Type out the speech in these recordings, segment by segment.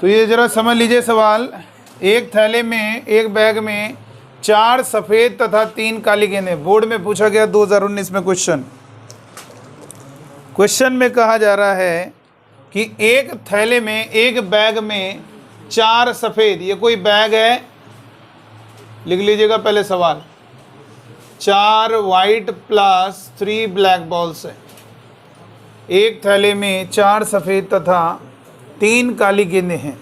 तो ये जरा समझ लीजिए सवाल। एक थैले में, एक बैग में 4 सफ़ेद तथा 3 काली गेंदें। बोर्ड में पूछा गया 2019 में क्वेश्चन में कहा जा रहा है कि एक थैले में, एक बैग में 4 सफ़ेद, ये कोई बैग है, लिख लीजिएगा पहले सवाल, 4 वाइट प्लस 3 ब्लैक बॉल्स है। एक थैले में 4 सफ़ेद तथा 3 काली गेंदें हैं।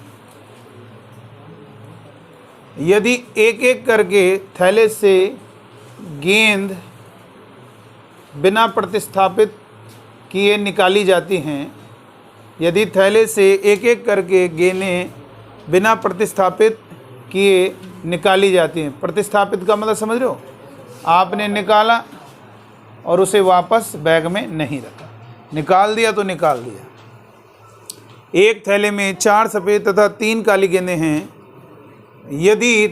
यदि एक एक करके थैले से गेंद बिना प्रतिस्थापित किए निकाली जाती हैं, यदि थैले से एक एक करके गेंदें बिना प्रतिस्थापित किए निकाली जाती हैं। प्रतिस्थापित का मतलब समझ रहे हो, आपने निकाला और उसे वापस बैग में नहीं रखा, निकाल दिया तो निकाल दिया। एक थैले में 4 सफ़ेद तथा 3 काली गेंदें हैं। यदि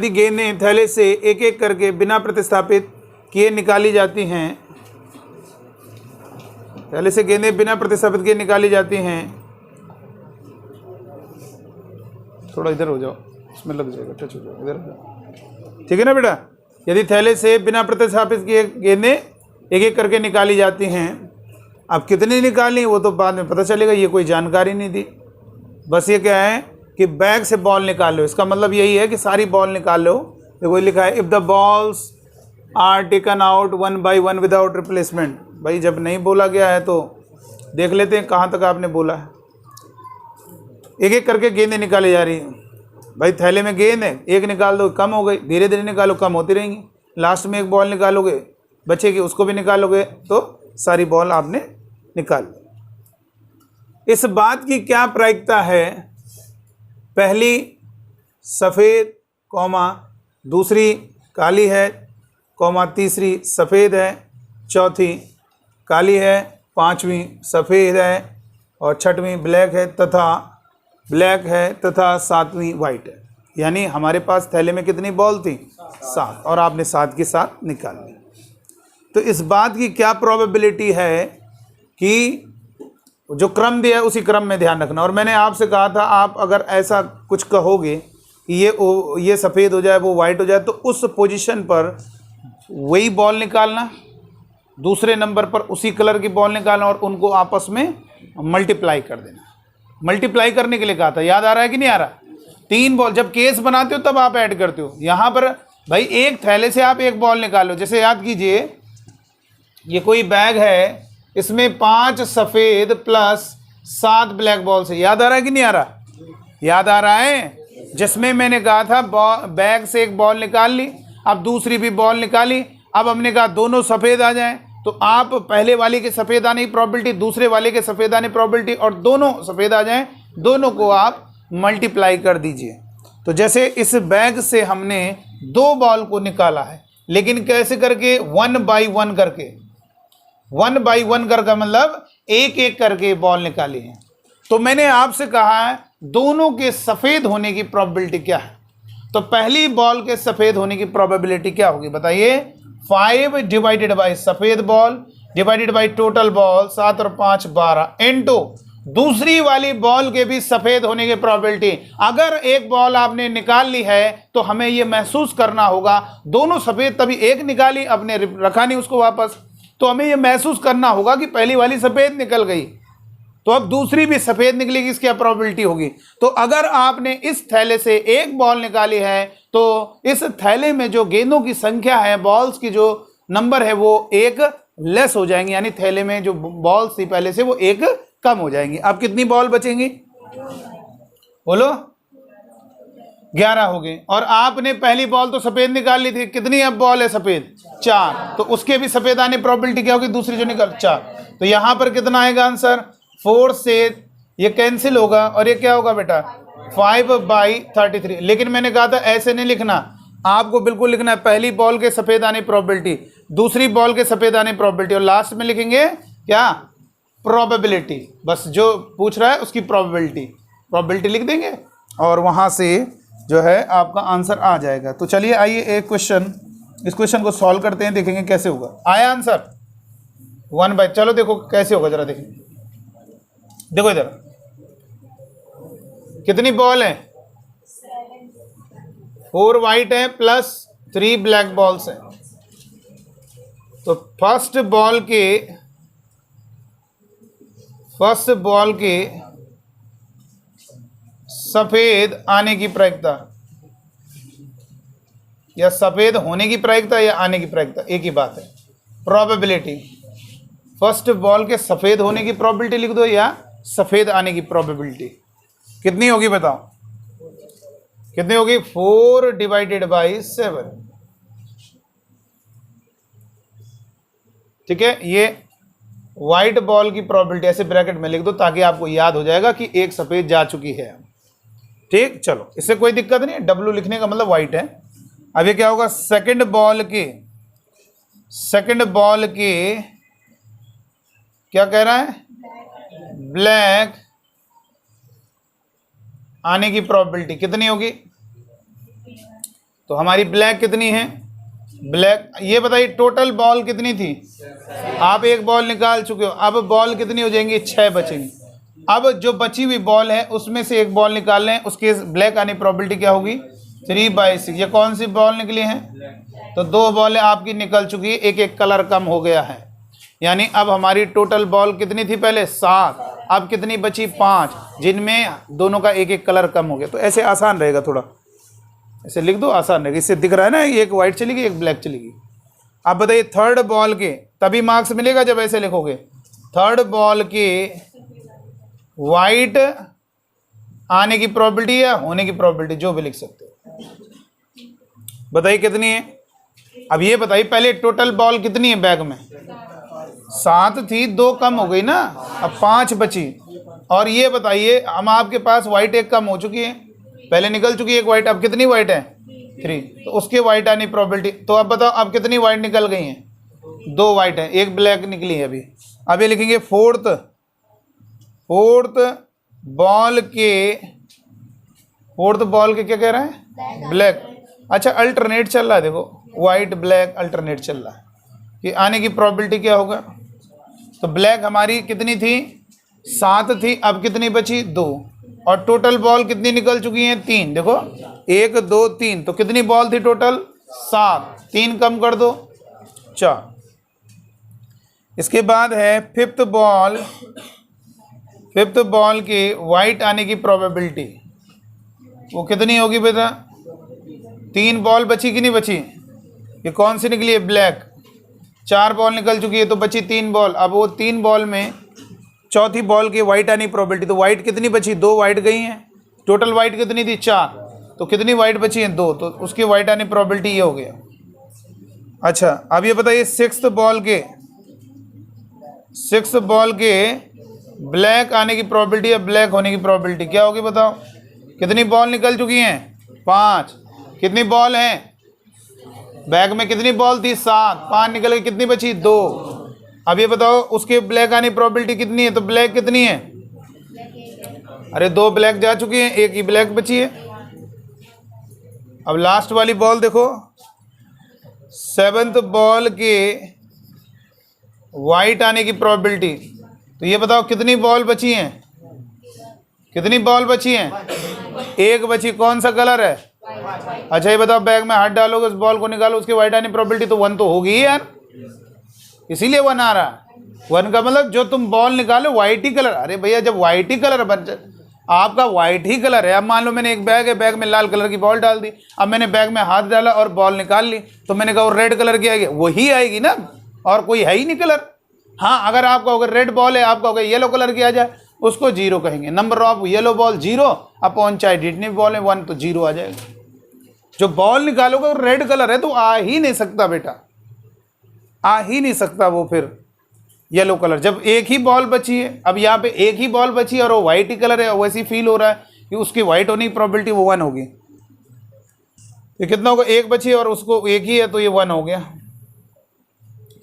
गेंदें थैले से एक एक करके बिना प्रतिस्थापित किए निकाली जाती हैं, थैले से गेंदें बिना प्रतिस्थापित किए निकाली जाती हैं, थोड़ा इधर हो जाओ, इसमें लग जाएगा, टच हो जाओ, इधर हो जाओ, ठीक है ना बेटा। यदि थैले से बिना प्रतिस्थापित किए गेंदें एक एक करके निकाली जाती हैं, अब कितनी निकाली वो तो बाद में पता चलेगा, ये कोई जानकारी नहीं दी। बस ये क्या है कि बैग से बॉल निकाल लो, इसका मतलब यही है कि सारी बॉल निकाल लो। देखो लिखा है, if the balls are taken out 1 by 1 without replacement. भाई जब नहीं बोला गया है तो देख लेते हैं कहाँ तक आपने बोला है। एक एक करके गेंदें निकाली जा रही हैं। भाई थैले में गेंद है, एक निकाल दो, कम हो गई, धीरे धीरे निकालो, कम होती रहेंगी। लास्ट में एक बॉल निकालोगे, बचेगी, उसको भी निकालोगे तो सारी बॉल आपने निकाल ली। इस बात की क्या प्रायिकता है, पहली सफ़ेद कौमा, दूसरी काली है कौमा, तीसरी सफ़ेद है, चौथी काली है, पांचवी सफ़ेद है और छठवीं ब्लैक है तथा सातवीं वाइट है। यानी हमारे पास थैले में कितनी बॉल थी? 7, और आपने 7 की 7 निकाल ली। तो इस बात की क्या प्रोबेबिलिटी है कि जो क्रम दिया है उसी क्रम में ध्यान रखना। और मैंने आपसे कहा था, आप अगर ऐसा कुछ कहोगे कि ये सफ़ेद हो जाए, वो वाइट हो जाए, तो उस पोजीशन पर वही बॉल निकालना, दूसरे नंबर पर उसी कलर की बॉल निकालना और उनको आपस में मल्टीप्लाई कर देना। मल्टीप्लाई करने के लिए कहा था, याद आ रहा है कि नहीं आ रहा? 3 बॉल जब केस बनाते हो तब आप ऐड करते हो। यहाँ पर भाई एक थैले से आप एक बॉल निकालो। जैसे याद कीजिए, ये कोई बैग है, इसमें 5 सफ़ेद प्लस 7 ब्लैक बॉल्स है। याद आ रहा है कि नहीं आ रहा? याद आ रहा है। जिसमें मैंने कहा था बैग से एक बॉल निकाल ली, अब दूसरी भी बॉल निकाली, अब हमने कहा दोनों सफ़ेद आ जाएं, तो आप पहले वाले के सफ़ेद आने की प्रॉबिलिटी, दूसरे वाले के सफ़ेद आने की प्रॉबिलिटी और दोनों सफ़ेद आ जाएं, दोनों को आप मल्टीप्लाई कर दीजिए। तो जैसे इस बैग से हमने 2 बॉल को निकाला है, लेकिन कैसे करके? 1 by 1 करके। 1 by 1 करके मतलब एक एक करके बॉल निकाली है। तो मैंने आपसे कहा है दोनों के सफ़ेद होने की प्रोबेबिलिटी क्या है। तो पहली बॉल के सफ़ेद होने की प्रोबेबिलिटी क्या होगी बताइए? 5 डिवाइडेड बाई सफ़ेद ball divided by total ball, 7 और 5 12, इनटू दूसरी वाली बॉल के भी सफ़ेद होने की प्रोबेबिलिटी। अगर एक बॉल आपने निकाल ली है तो हमें यह महसूस करना होगा, दोनों सफ़ेद, तभी एक निकाली, अपने रखा नहीं उसको वापस, तो हमें यह महसूस करना होगा कि पहली वाली सफ़ेद निकल गई, तो अब दूसरी भी सफ़ेद निकलेगी, इसकी क्या प्रोबेबिलिटी होगी? तो अगर आपने इस थैले से एक बॉल निकाली है तो इस थैले में जो गेंदों की संख्या है, बॉल्स की जो नंबर है, वो एक लेस हो जाएंगी, यानी थैले में जो बॉल्स थी पहले से वो एक कम हो जाएंगी। अब कितनी बॉल बचेंगी बोलो? 11 हो गए। और आपने पहली बॉल तो सफ़ेद निकाल ली थी, कितनी अब बॉल है सफ़ेद? 4, तो उसके भी सफ़ेद आने प्रोबेबिलिटी क्या होगी? दूसरी जो निकल 4, तो यहाँ पर कितना आएगा आंसर? 4 से ये कैंसिल होगा और ये क्या होगा बेटा? 5 by 33। लेकिन मैंने कहा था ऐसे नहीं लिखना, आपको बिल्कुल लिखना है पहली बॉल के सफ़ेद आने प्रोबेबिलिटी, दूसरी बॉल के सफ़ेद आने प्रोबेबिलिटी, और लास्ट में लिखेंगे क्या? प्रोबेबिलिटी। बस जो पूछ रहा है उसकी प्रोबेबिलिटी लिख देंगे और वहाँ से जो है आपका आंसर आ जाएगा। तो चलिए आइए एक क्वेश्चन, इस क्वेश्चन को सॉल्व करते हैं, देखेंगे कैसे होगा। आया आंसर 1 by, चलो देखो कैसे होगा, जरा देखें। देखो इधर कितनी बॉल है? 4 वाइट है प्लस 3 ब्लैक बॉल्स हैं। तो फर्स्ट बॉल के सफेद आने की प्रायिकता या सफेद होने की प्रायिकता या आने की प्रायिकता एक ही बात है, प्रोबेबिलिटी। फर्स्ट बॉल के सफेद होने की प्रोबेबिलिटी लिख दो या सफेद आने की प्रोबेबिलिटी। कितनी होगी बताओ? कितनी होगी? 4 डिवाइडेड बाई 7। ठीक है, ये व्हाइट बॉल की प्रोबेबिलिटी ऐसे ब्रैकेट में लिख दो ताकि आपको याद हो जाएगा कि एक सफेद जा चुकी है। ठीक, चलो इससे कोई दिक्कत नहीं है, डब्ल्यू लिखने का मतलब व्हाइट है। अब ये क्या होगा? सेकंड बॉल के क्या कह रहा है? ब्लैक आने की प्रोबेबिलिटी कितनी होगी? तो हमारी ब्लैक कितनी है? ब्लैक, ये बताइए टोटल बॉल कितनी थी? आप एक बॉल निकाल चुके हो, अब बॉल कितनी हो जाएंगी? 6 बचेंगी। अब जो बची हुई बॉल है उसमें से एक बॉल निकाल लें, उसके ब्लैक आने की प्रोबेबिलिटी क्या होगी? 3/6। ये कौन सी बॉल निकली है? तो 2 बॉलें आपकी निकल चुकी है, एक कलर कम हो गया है। यानी अब हमारी टोटल बॉल कितनी थी? पहले 7, अब कितनी बची? 5, जिनमें दोनों का एक कलर कम हो गया। तो ऐसे आसान रहेगा, थोड़ा ऐसे लिख दो, आसान रहेगा। इससे दिख रहा है ना, एक वाइट चलेगी एक ब्लैक चलेगी। अब बताइए थर्ड बॉल के, तभी मार्क्स मिलेगा जब ऐसे लिखोगे। थर्ड बॉल के वाइट आने की प्रोबेबिलिटी या होने की प्रोबेबिलिटी, जो भी लिख सकते हो। बताइए कितनी है? अब ये बताइए पहले टोटल बॉल कितनी है बैग में? 7 थी, 2 कम हो गई ना, अब 5 बची। और ये बताइए हम आपके पास वाइट एक कम हो चुकी है, पहले निकल चुकी है एक वाइट, अब कितनी वाइट है? 3। तो उसके वाइट आने की प्रोबेबिलिटी, तो अब बताओ अब कितनी वाइट निकल गई हैं? 2 वाइट है, एक ब्लैक निकली है अभी। अब ये लिखेंगे फोर्थ बॉल के क्या कह रहा है? ब्लैक। अच्छा अल्टरनेट चल रहा है, देखो वाइट ब्लैक अल्टरनेट चल रहा है कि आने की प्रोबेबिलिटी क्या होगा? तो ब्लैक हमारी कितनी थी? 7 थी, अब कितनी बची? 2। और टोटल बॉल कितनी निकल चुकी हैं? 3। देखो 1 2 3, तो कितनी बॉल थी टोटल? 7। 3 कम कर दो, 4। इसके बाद है फिफ्थ बॉल के वाइट आने की प्रोबेबिलिटी, वो कितनी होगी बेटा? 3 बॉल बची कि नहीं बची? ये कौन सी निकली है? ब्लैक। 4 बॉल निकल चुकी है तो बची 3 बॉल। अब वो 3 बॉल में चौथी बॉल की वाइट आने की प्रोबेबिलिटी, तो वाइट कितनी बची? 2 वाइट गई हैं। टोटल वाइट कितनी थी? 4। तो कितनी वाइट बची हैं? 2। तो उसकी वाइट आने की प्रोबेबिलिटी ये हो गया। अच्छा अब ये बताइए सिक्स्थ बॉल के ब्लैक आने की प्रोबेबिलिटी या ब्लैक होने की प्रोबेबिलिटी क्या होगी बताओ? कितनी बॉल निकल चुकी हैं? 5। कितनी बॉल हैं बैग में? कितनी बॉल थी? 7। 5 निकल गई, कितनी बची? 2। अब ये बताओ उसके ब्लैक आने की प्रोबेबिलिटी कितनी है? तो ब्लैक कितनी है? अरे 2 ब्लैक जा चुकी हैं, एक ही ब्लैक बची है। अब लास्ट वाली बॉल देखो, 7th बॉल के वाइट आने की प्रोबेबिलिटी, तो ये बताओ कितनी बॉल बची हैं? कितनी बॉल बची हैं? एक बची। कौन सा कलर है? अच्छा ये बताओ बैग में हाथ डालोगे, उस बॉल को निकालो, उसकी वाइट आने की प्रोबेबिलिटी तो 1 तो होगी ही यार, इसीलिए 1 आ रहा है। 1 का मतलब जो तुम बॉल निकालो वाइट ही कलर। अरे भैया जब वाइट ही कलर बन जाए, आपका वाइट ही कलर है। अब मान लो मैंने एक बैग है, बैग में लाल कलर की बॉल डाल दी, अब मैंने बैग में हाथ डाला और बॉल निकाल ली, तो मैंने कहा वो रेड कलर की आएगी, वही आएगी ना, और कोई है ही नहीं कलर। हाँ अगर आपका अगर रेड बॉल है, आपका अगर येलो कलर की आ जाए, उसको 0 कहेंगे। Number of yellow ball 0 upon चाहे जितनी बॉल है 1, तो 0 आ जाएगा। जो बॉल निकालोगे वो रेड कलर है तो आ ही नहीं सकता बेटा, आ ही नहीं सकता वो फिर येलो कलर। जब एक ही बॉल बची है, अब यहाँ पे एक ही बॉल बची है और वो वाइट ही कलर है, वैसे ही फील हो रहा है कि उसकी वाइट होने की प्रोबेबिलिटी वो 1 होगी। ये कितना होगा? 1 बची है और उसको एक ही है तो ये 1 हो गया।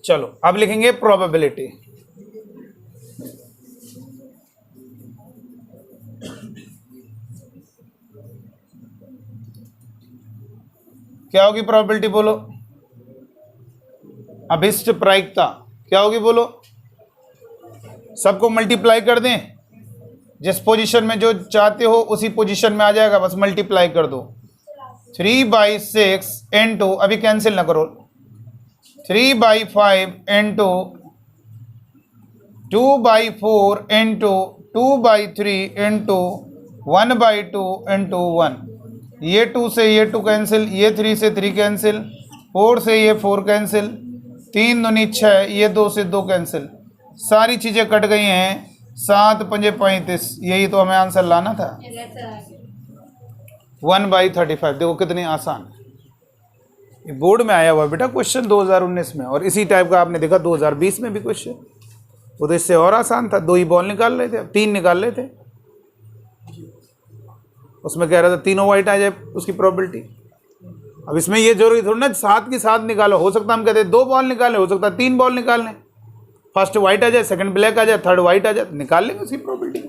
चलो अब लिखेंगे प्रोबेबिलिटी। क्या होगी प्रोबेबिलिटी बोलो? अभिष्ट प्रायिकता क्या होगी बोलो? सबको मल्टीप्लाई कर दें, जिस पोजीशन में जो चाहते हो उसी पोजीशन में आ जाएगा, बस मल्टीप्लाई कर दो। 3/6 इंटू, अभी कैंसिल ना करो, 3/5 इंटू 2/4 इंटू 2/3 इंटू 1/2 इंटू 1। ये 2 से ये 2 कैंसिल, ये 3 से 3 कैंसिल, 4 से ये 4 कैंसिल, 3 दूनी 6, ये 2 से 2 कैंसिल, सारी चीज़ें कट गई हैं। 7 पंजे 35, यही तो हमें आंसर लाना था। 1/35। देखो कितनी आसान है, ये बोर्ड में आया हुआ बेटा क्वेश्चन 2019 में, और इसी टाइप का आपने देखा 2020 में भी क्वेश्चन। वो तो इससे और आसान था, 2 ही बॉल निकाल रहे थे, अब 3 निकाल रहे थे। उसमें कह रहा था तीनों वाइट आ जाए उसकी प्रोबेबिलिटी। अब इसमें ये जरूरी थोड़ी ना 7 की 7 निकालो, हो सकता है हम कहते हैं 2 बॉल निकालें, हो सकता है 3 बॉल निकाल लें, फर्स्ट वाइट आ जाए, सेकंड ब्लैक आ जाए, थर्ड वाइट आ जाए, निकाल लेंगे उसकी प्रोबेबिलिटी,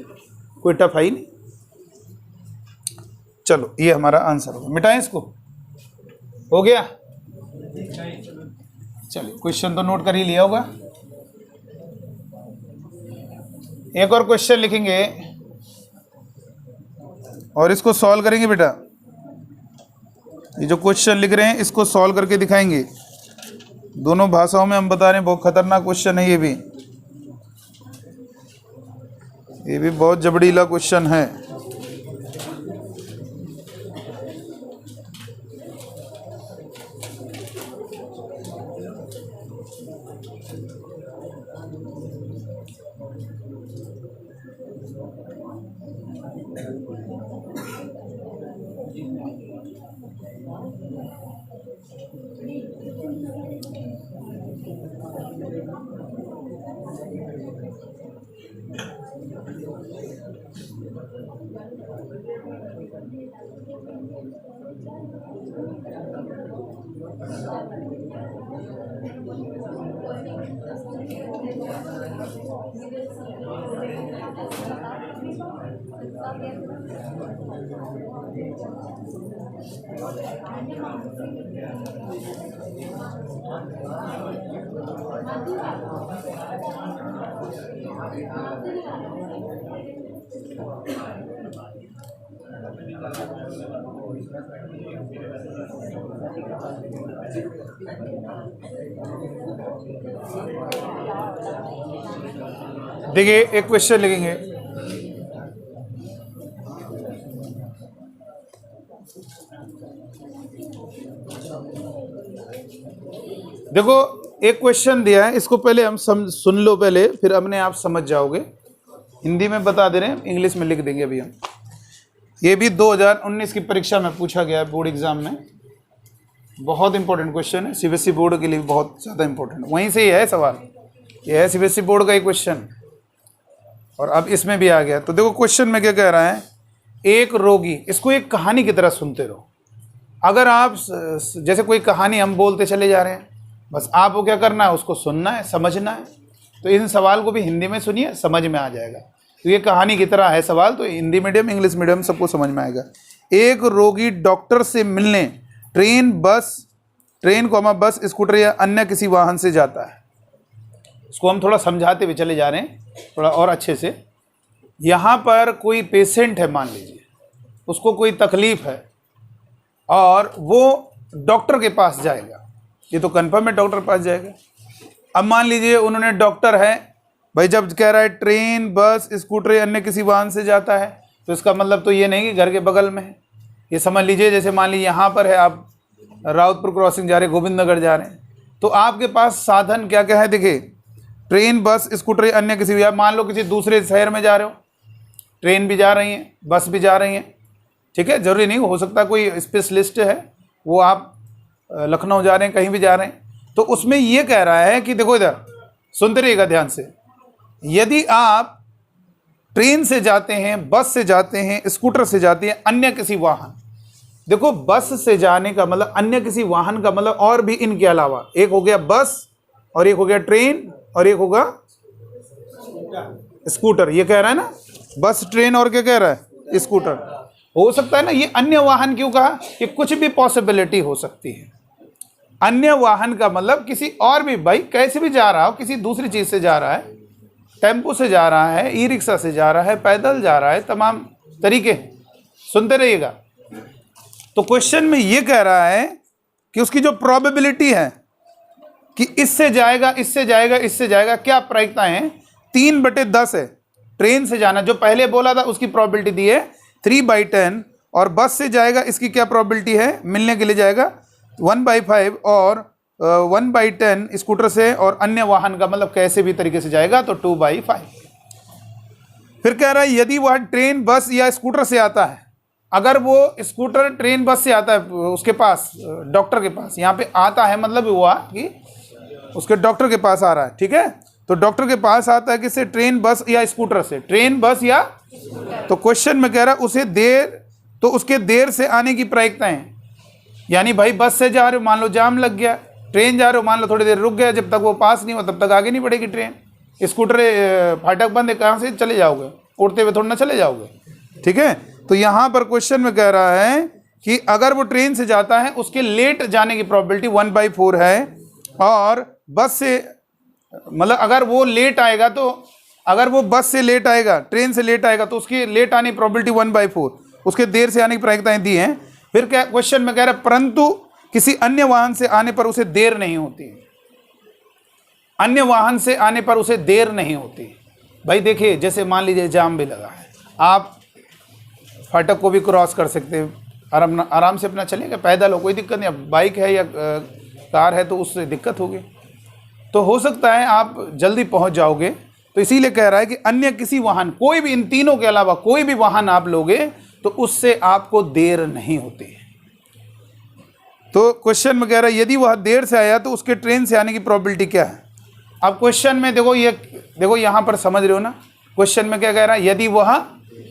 कोई टफ है ही नहीं। चलो ये हमारा आंसर होगा, मिटाएं इसको, हो गया। चलिए क्वेश्चन तो नोट कर ही लिया होगा। एक और क्वेश्चन लिखेंगे और इसको सॉल्व करेंगे बेटा। ये जो क्वेश्चन लिख रहे हैं इसको सॉल्व करके दिखाएंगे, दोनों भाषाओं में हम बता रहे हैं। बहुत खतरनाक क्वेश्चन है ये भी बहुत जबड़ीला क्वेश्चन है। देखिए एक क्वेश्चन लिखेंगे, देखो एक क्वेश्चन दिया है, इसको पहले हम सुन लो पहले, फिर अपने आप समझ जाओगे। हिंदी में बता दे रहे हैं, इंग्लिश में लिख देंगे अभी हम। ये भी 2019 की परीक्षा में पूछा गया है, बोर्ड एग्जाम में। बहुत इंपॉर्टेंट क्वेश्चन है, सीबीएसई बोर्ड के लिए बहुत ज़्यादा इंपॉर्टेंट, वहीं से ही है सवाल। ये है सीबीएसई बोर्ड का एक क्वेश्चन, और अब इसमें भी आ गया। तो देखो क्वेश्चन में क्या कह रहा है, एक रोगी, इसको एक कहानी की तरह सुनते रहो। अगर आप जैसे कोई कहानी हम बोलते चले जा रहे हैं, बस आपको क्या करना है, उसको सुनना है, समझना है। तो इन सवाल को भी हिंदी में सुनिए, समझ में आ जाएगा। तो ये कहानी की तरह है सवाल, तो हिंदी मीडियम इंग्लिश मीडियम सबको समझ में आएगा। एक रोगी डॉक्टर से मिलने ट्रेन बस स्कूटर या अन्य किसी वाहन से जाता है। इसको हम थोड़ा समझाते हुए चले जा रहे हैं, थोड़ा और अच्छे से। यहाँ पर कोई पेशेंट है, मान लीजिए उसको कोई तकलीफ है और वो डॉक्टर के पास जाएगा, ये तो कंफर्म है डॉक्टर के पास जाएगा। अब मान लीजिए उन्होंने, डॉक्टर है भाई, जब कह रहा है ट्रेन बस स्कूटर या अन्य किसी वाहन से जाता है, तो इसका मतलब तो ये नहीं कि घर के बगल में है। ये समझ लीजिए जैसे मान लीजिए यहाँ पर है, आप राउतपुर क्रॉसिंग जा रहे हैं, गोविंद नगर जा रहे हैं, तो आपके पास साधन क्या क्या है। देखिए ट्रेन बस स्कूटर या अन्य किसी भी, आप मान लो किसी दूसरे शहर में जा रहे हो, ट्रेन भी जा रही हैं, बस भी जा रही हैं, ठीक है, जरूरी नहीं, हो सकता कोई स्पेशलिस्ट है, वो आप लखनऊ जा रहे हैं, कहीं भी जा रहे हैं। तो उसमें ये कह रहा है कि देखो इधर सुनते रहिएगा ध्यान से, यदि आप ट्रेन से जाते हैं, बस से जाते हैं, स्कूटर से जाते हैं, अन्य किसी वाहन, देखो बस से जाने का मतलब, अन्य किसी वाहन का मतलब और भी इनके अलावा, एक हो गया बस और एक हो गया ट्रेन और एक होगा स्कूटर। ये कह रहा है ना, बस ट्रेन और क्या कह रहा है, स्कूटर। हो सकता है ना, ये अन्य वाहन क्यों कहा, कि कुछ भी पॉसिबिलिटी हो सकती है। अन्य वाहन का मतलब किसी और भी, भाई कैसे भी जा रहा हो, किसी दूसरी चीज से जा रहा है, टेम्पो से जा रहा है, ई रिक्शा से जा रहा है, पैदल जा रहा है, तमाम तरीके। सुनते रहिएगा। तो क्वेश्चन में ये कह रहा है कि उसकी जो प्रोबेबिलिटी है कि इससे जाएगा, इससे जाएगा, इससे जाएगा, क्या प्रायिकताएं हैं? 3/10 है। ट्रेन से जाना जो पहले बोला था उसकी प्रोबेबिलिटी दी है 3/10, और बस से जाएगा इसकी क्या प्रोबेबिलिटी है? मिलने के लिए जाएगा 1/5, और 1/10 स्कूटर से और अन्य वाहन का मतलब कैसे भी तरीके से जाएगा तो 2/5। फिर कह रहा है यदि वह ट्रेन, बस या स्कूटर से आता है, अगर वो स्कूटर, ट्रेन, बस से आता है उसके पास, डॉक्टर के पास, यहाँ पे आता है मतलब हुआ कि उसके डॉक्टर के पास आ रहा है, ठीक है। तो डॉक्टर के पास आता है किससे? ट्रेन, बस या स्कूटर से। ट्रेन, बस या, तो क्वेश्चन में कह रहा है उसे देर, तो उसके देर से आने की प्रायिकताएं, यानी भाई बस से जा रहे हो, मान लो जाम लग गया, ट्रेन जा रहे हो, मान लो थोड़ी देर रुक गया, जब तक वो पास नहीं हो तब तक आगे नहीं बढ़ेगी ट्रेन। स्कूटर फाटक बंद है, कहाँ से चले जाओगे? उड़ते हुए थोड़ा ना चले जाओगे, ठीक है। तो यहाँ पर क्वेश्चन में कह रहा है कि अगर वो ट्रेन से जाता है उसके लेट जाने की प्रोबेबिलिटी 1/4 है, और बस से, मतलब अगर वो लेट आएगा, तो अगर वो बस से लेट आएगा, ट्रेन से लेट आएगा, तो उसकी लेट आने की प्रोबेबिलिटी 1/4, उसके देर से आने की प्रायिकताएं दी हैं। फिर क्या क्वेश्चन में कह रहा है परंतु किसी अन्य वाहन से आने पर उसे देर नहीं होती। अन्य वाहन से आने पर उसे देर नहीं होती। भाई देखिए, जैसे मान लीजिए जाम भी लगा है, आप फाटक को भी क्रॉस कर सकते हैं, आराम से अपना चलेगा, पैदल हो कोई दिक्कत नहीं। अब बाइक है या कार है तो उससे दिक्कत होगी, तो हो सकता है आप जल्दी पहुंच जाओगे। तो इसीलिए कह रहा है कि अन्य किसी वाहन, कोई भी, इन तीनों के अलावा कोई भी वाहन आप लोगे तो उससे आपको देर नहीं होती। तो क्वेश्चन में कह रहा है यदि वह देर से आया तो उसके ट्रेन से आने की प्रोबेबिलिटी क्या है? अब क्वेश्चन में देखो, ये देखो यहाँ पर समझ रहे हो ना, क्वेश्चन में क्या कह रहा है? यदि वह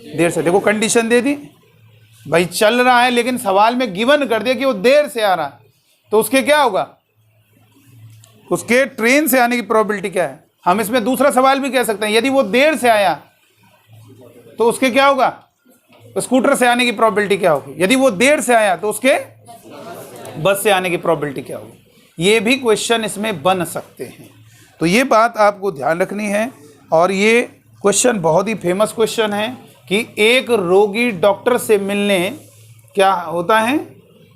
देर से, देखो कंडीशन दे दी भाई, चल रहा है, लेकिन सवाल में गिवन कर दिया कि वो देर से आ रहा है, तो उसके क्या होगा? उसके ट्रेन से आने की प्रोबेबिलिटी क्या है? हम इसमें दूसरा सवाल भी कह सकते हैं, यदि वो देर से आया तो उसके क्या होगा? स्कूटर से आने की प्रोबेबिलिटी क्या होगी? यदि वो देर से आया तो उसके बस से आने की प्रोबेबिलिटी क्या होगी? ये भी क्वेश्चन इसमें बन सकते हैं। तो ये बात आपको ध्यान रखनी है। और ये क्वेश्चन बहुत ही फेमस क्वेश्चन है कि एक रोगी डॉक्टर से मिलने क्या होता है?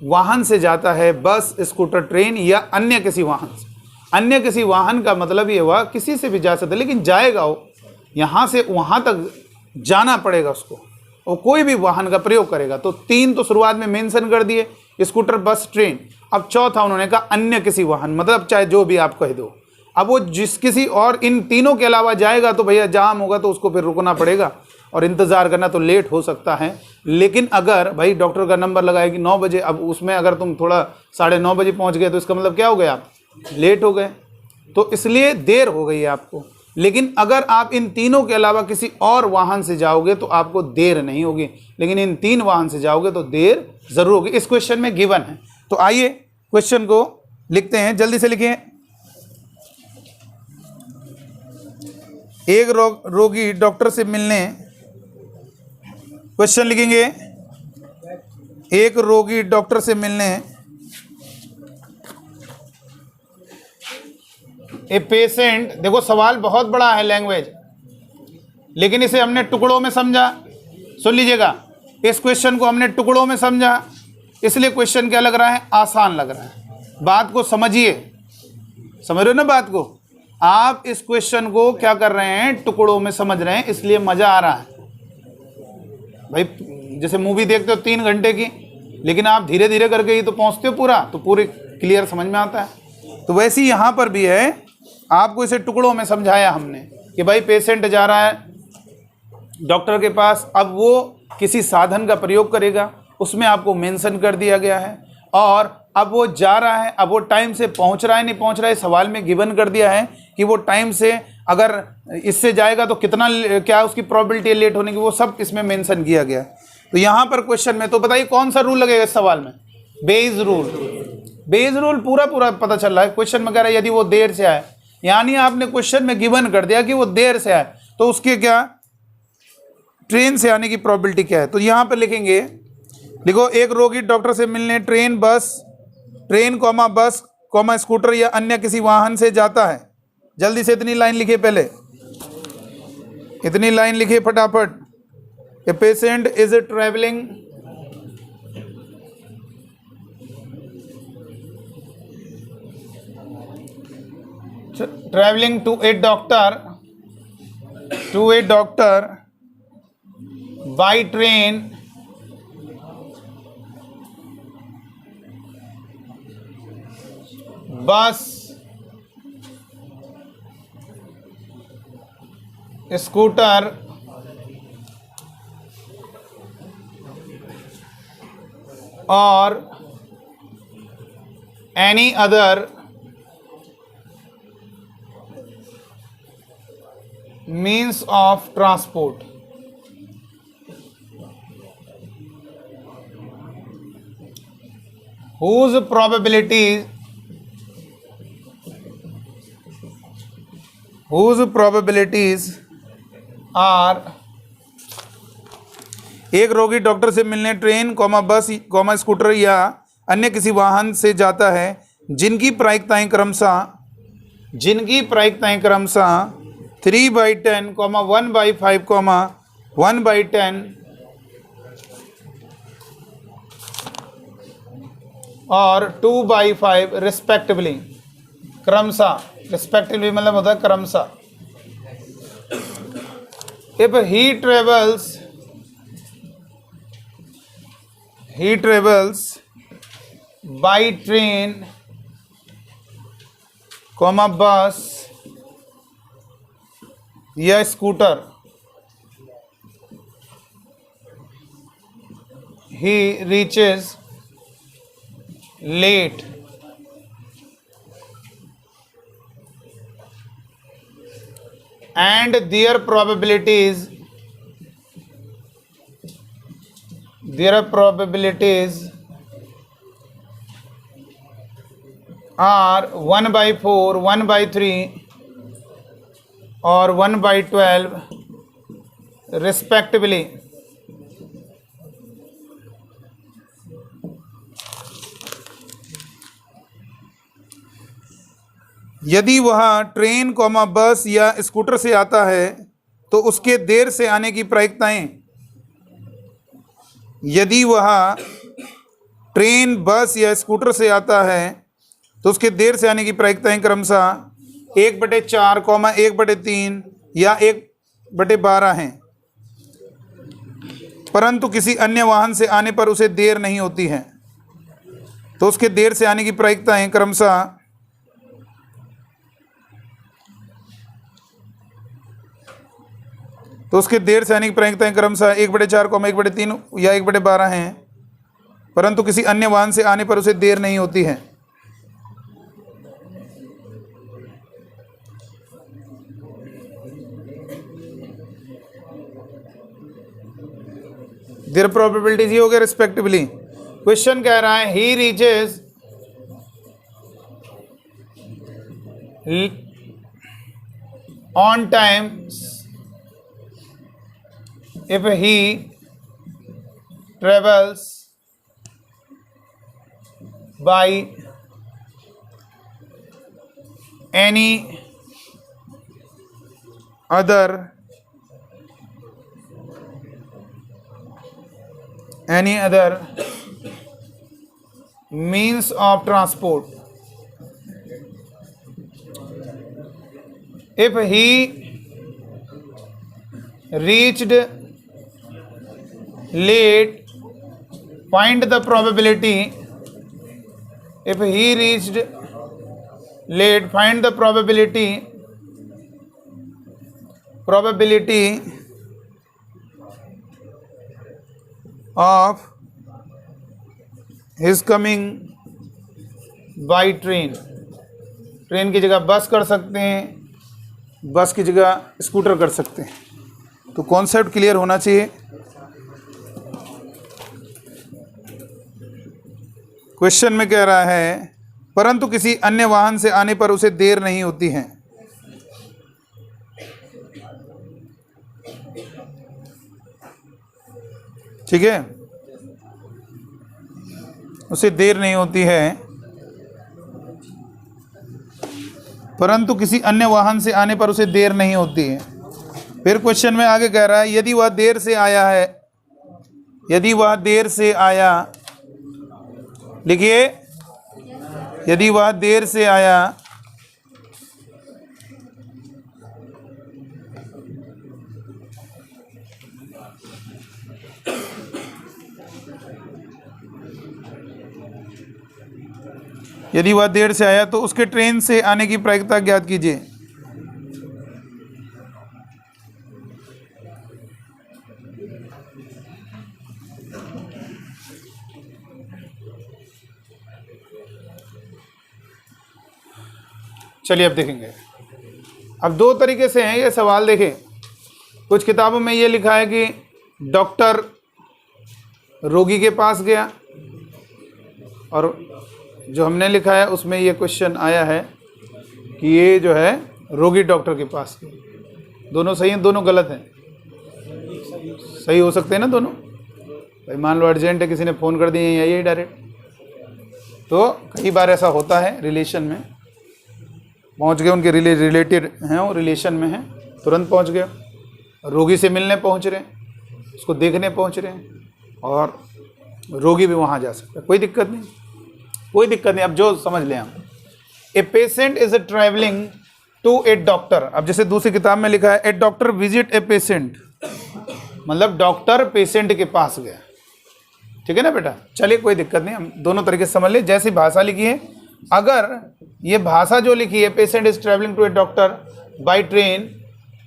वाहन से जाता है, बस, स्कूटर, ट्रेन या अन्य किसी वाहन से। अन्य किसी वाहन का मतलब ये हुआ किसी से भी जा सकता है, लेकिन जाएगा वो, यहाँ से वहाँ तक जाना पड़ेगा उसको, वो कोई भी वाहन का प्रयोग करेगा। तो 3 तो शुरुआत में मेंशन कर दिए, स्कूटर, बस, ट्रेन। अब चौथा उन्होंने कहा अन्य किसी वाहन, मतलब चाहे जो भी आप कह दो। अब वो जिस किसी और इन तीनों के अलावा जाएगा तो भैया जाम होगा, तो उसको फिर रुकना पड़ेगा और इंतज़ार करना, तो लेट हो सकता है। लेकिन अगर भाई डॉक्टर का नंबर लगाया कि 9 बजे, अब उसमें अगर तुम थोड़ा 9:30 बजे पहुंच गए तो इसका मतलब क्या हो गया? आप लेट हो गए, तो इसलिए देर हो गई है आपको। लेकिन अगर आप इन तीनों के अलावा किसी और वाहन से जाओगे तो आपको देर नहीं होगी, लेकिन इन 3 वाहन से जाओगे तो देर ज़रूर होगी। इस क्वेश्चन में गिवन है। तो आइए क्वेश्चन को लिखते हैं, जल्दी से लिखिए। एक रोगी डॉक्टर से मिलने, क्वेश्चन लिखेंगे, एक रोगी डॉक्टर से मिलने, ए पेशेंट, देखो सवाल बहुत बड़ा है लैंग्वेज, लेकिन इसे हमने टुकड़ों में समझा। सुन लीजिएगा, इस क्वेश्चन को हमने टुकड़ों में समझा, इसलिए क्वेश्चन क्या लग रहा है? आसान लग रहा है। बात को समझिए, समझ रहे हो ना बात को? आप इस क्वेश्चन को क्या कर रहे हैं? टुकड़ों में समझ रहे हैं, इसलिए मज़ा आ रहा है। भाई जैसे मूवी देखते हो 3 घंटे की, लेकिन आप धीरे धीरे करके ही तो पहुंचते हो पूरा, तो पूरे क्लियर समझ में आता है। तो वैसे ही यहाँ पर भी है, आपको इसे टुकड़ों में समझाया हमने कि भाई पेशेंट जा रहा है डॉक्टर के पास, अब वो किसी साधन का प्रयोग करेगा, उसमें आपको मेंशन कर दिया गया है। और अब वो जा रहा है, अब वो टाइम से पहुंच रहा है नहीं पहुंच रहा है, सवाल में गिवन कर दिया है कि वो टाइम से अगर इससे जाएगा तो कितना, क्या उसकी प्रोबेबिलिटी है लेट होने की, वो सब इसमें मेंशन किया गया। तो यहाँ पर क्वेश्चन में तो बताइए कौन सा रूल लगेगा इस सवाल में? Beige rule. बेज रूल पूरा पता चल रहा है। क्वेश्चन में कह रहा है यदि वो देर से आए, यानी आपने क्वेश्चन में गिवन कर दिया कि वो देर से आए, तो उसके क्या ट्रेन से आने की प्रोबेबिलिटी क्या है? तो यहाँ पर लिखेंगे, लिखो एक रोगी डॉक्टर से मिलने ट्रेन, बस, स्कूटर या अन्य किसी वाहन से जाता है। जल्दी से इतनी लाइन लिखिए पहले। इतनी लाइन लिखिए फटाफट। A patient is travelling to a doctor by train bus scooter और any other means of transport, whose probabilities are एक रोगी डॉक्टर से मिलने ट्रेन बस स्कूटर या अन्य किसी वाहन से जाता है जिनकी प्रायिकताएं क्रमशः 3/10, 1/5, 1/10 और 2/5 रिस्पेक्टिवली। क्रमशः, रिस्पेक्टिवली मतलब होता है क्रमशः। If he travels by train, बस या scooter, he reaches late and their probabilities are 1/4, 1/3 और 1/12 रिस्पेक्टिवली। यदि वह ट्रेन बस या स्कूटर से आता है तो उसके देर से आने की प्रायिकताएं, यदि वह ट्रेन बस या स्कूटर से आता है तो उसके देर से आने की प्रायिकताएं क्रमशः 1/4, 1/3 या 1/12 हैं, परंतु किसी अन्य वाहन से आने पर उसे देर नहीं होती है तो उसके देर से आने की प्रायिकताएं क्रमशः 1/4, 1/3 या 1/12 हैं, परंतु किसी अन्य वाहन से आने पर उसे देर नहीं होती है। देयर प्रोबेबिलिटीज ही हो गया रिस्पेक्टिवली। क्वेश्चन कह रहा है ही reaches on time if he travels by any other means of transport, if he reached late, find the probability. If he reached late, find the probability of his coming by train. Train की जगह बस कर सकते हैं, बस की जगह scooter कर सकते हैं। तो कॉन्सेप्ट क्लियर होना चाहिए। क्वेश्चन में कह रहा है परंतु किसी अन्य वाहन से आने पर उसे देर नहीं होती है। ठीक है, उसे देर नहीं होती है, परंतु किसी अन्य वाहन से आने पर उसे देर नहीं होती है। फिर क्वेश्चन में आगे कह रहा है यदि वह देर से आया है, यदि वह देर से आया, लिखिए यदि वह देर से आया यदि वह देर से आया तो उसके ट्रेन से आने की प्रायिकता ज्ञात कीजिए। चलिए अब देखेंगे। अब दो तरीके से हैं ये सवाल। देखें, कुछ किताबों में ये लिखा है कि डॉक्टर रोगी के पास गया, और जो हमने लिखा है उसमें ये क्वेश्चन आया है कि ये जो है रोगी डॉक्टर के पास गया। दोनों सही हैं, दोनों गलत हैं? सही हो सकते हैं ना दोनों? भाई मान लो अर्जेंट है, किसी ने फ़ोन कर दिया यही डायरेक्ट, तो कई बार ऐसा होता है रिलेशन में पहुंच गए, उनके रिलेटेड हैं, वो रिलेशन में हैं, तुरंत पहुंच गए, रोगी से मिलने पहुंच रहे हैं, उसको देखने पहुंच रहे हैं, और रोगी भी वहां जा सकता है, कोई दिक्कत नहीं, कोई दिक्कत नहीं। अब जो समझ लें हम, a patient is travelling to a doctor. अब जैसे दूसरी किताब में लिखा है a doctor visit a patient, मतलब डॉक्टर पेशेंट के पास गया, ठीक है ना बेटा? चलिए कोई दिक्कत नहीं, हम दोनों तरीके से समझ ले। जैसी भाषा लिखी है, अगर ये भाषा जो लिखी है patient is travelling to a doctor by train,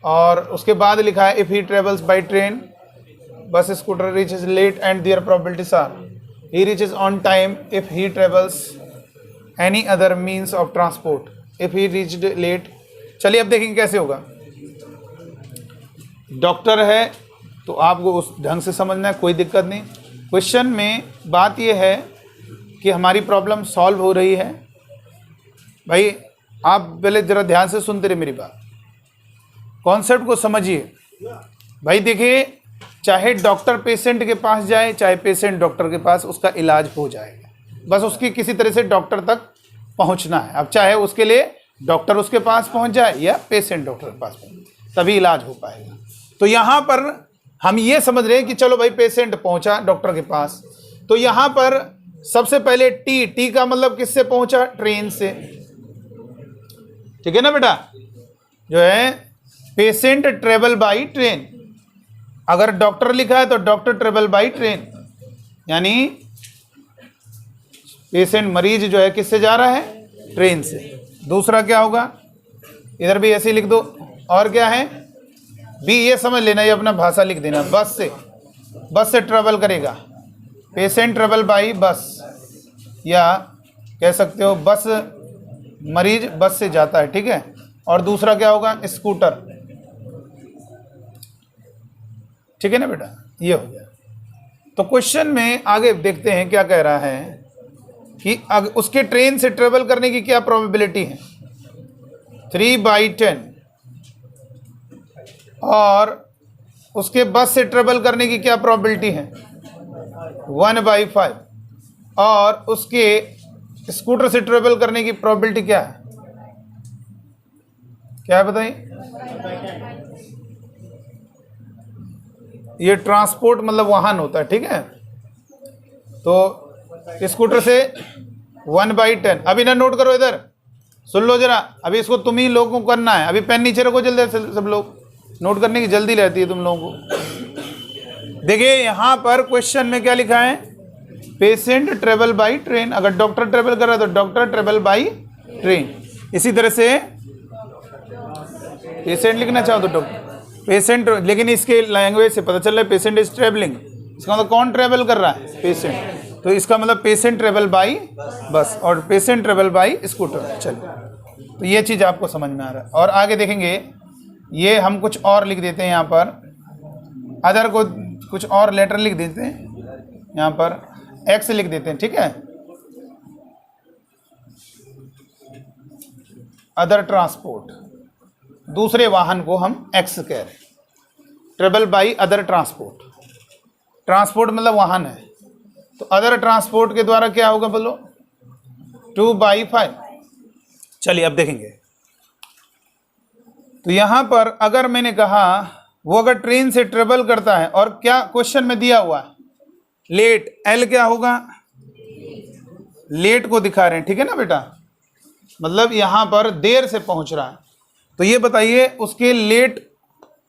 और उसके बाद लिखा है if he travels by train, bus scooter reaches late and their probabilities are he reaches on time if he travels any other means of transport if he reached late. चलिए अब देखेंगे कैसे होगा। डॉक्टर है तो आपको उस ढंग से समझना है, कोई दिक्कत नहीं। क्वेश्चन में बात यह है कि हमारी प्रॉब्लम सॉल्व हो रही है। भाई आप पहले ज़रा ध्यान से सुनते रहे मेरी बात, कॉन्सेप्ट को समझिए। भाई देखिए, चाहे डॉक्टर पेशेंट के पास जाए, चाहे पेशेंट डॉक्टर के पास, उसका इलाज हो जाएगा, बस उसकी किसी तरह से डॉक्टर तक पहुंचना है। अब चाहे उसके लिए डॉक्टर उसके पास पहुंच जाए या पेशेंट डॉक्टर के पास पहुंच, तभी इलाज हो पाएगा। तो यहाँ पर हम ये समझ रहे हैं कि चलो भाई पेशेंट पहुंचा डॉक्टर के पास, तो यहाँ पर सबसे पहले टी का मतलब किससे पहुंचा? ट्रेन से, ठीक है ना बेटा? जो है पेशेंट ट्रेवल बाई ट्रेन, अगर डॉक्टर लिखा है तो डॉक्टर ट्रेवल बाई ट्रेन, यानी पेशेंट मरीज जो है किससे जा रहा है? ट्रेन से। दूसरा क्या होगा? इधर भी ऐसे ही लिख दो। और क्या है? बी, ये समझ लेना, ये अपना भाषा लिख देना, बस से ट्रेवल करेगा, पेशेंट ट्रेवल बाई बस, या कह सकते हो बस, मरीज बस से जाता है, ठीक है। और दूसरा क्या होगा? स्कूटर, ठीक है ना बेटा? ये हो गया। तो क्वेश्चन में आगे देखते हैं क्या कह रहा है कि उसके ट्रेन से ट्रेवल करने की क्या प्रोबेबिलिटी है? 3/10, और उसके बस से ट्रेवल करने की क्या प्रोबेबिलिटी है? 1/5, और उसके स्कूटर से ट्रेवल करने की प्रोबेबिलिटी क्या है? क्या है बताइए? ये ट्रांसपोर्ट मतलब वाहन होता है, ठीक है। तो स्कूटर से 1/10, अभी ना नोट करो, इधर सुन लो जरा, अभी इसको तुम ही लोगों को करना है। अभी पेन नीचे रखो जल्दी, सब लोग नोट करने की जल्दी रहती है तुम लोगों को। देखिए यहाँ पर क्वेश्चन में क्या लिखा है? Patient travel by train. अगर डॉक्टर ट्रेवल कर रहा है तो डॉक्टर ट्रेवल बाई ट्रेन। इसी तरह से पेशेंट लिखना चाहो तो डॉक्टर, पेशेंट, लेकिन इसके लैंग्वेज से पता चल रहा है पेशेंट इज ट्रेवलिंग, इसका मतलब कौन ट्रेवल कर रहा है? पेशेंट। तो इसका मतलब पेशेंट ट्रेवल बाई बस और पेशेंट ट्रेवल बाई स्कूटर। चलिए, तो ये चीज़ आपको समझ में आ रहा है। और आगे देखेंगे, ये हम कुछ और लिख देते हैं यहाँ पर, अदर को कुछ और लेटर लिख देते हैं, यहाँ पर एक्स लिख देते हैं, ठीक है। अदर ट्रांसपोर्ट, दूसरे वाहन को हम एक्स कह रहे हैं। Travel by other transport, transport मतलब वाहन है, तो अदर ट्रांसपोर्ट के द्वारा क्या होगा बोलो? 2/5। चलिए अब देखेंगे। तो यहां पर अगर मैंने कहा वो अगर ट्रेन से ट्रेवल करता है और क्या क्वेश्चन में दिया हुआ है लेट, एल क्या होगा, लेट को दिखा रहे हैं, ठीक है ना बेटा, मतलब यहां पर देर से पहुंच रहा है। तो ये बताइए उसके लेट,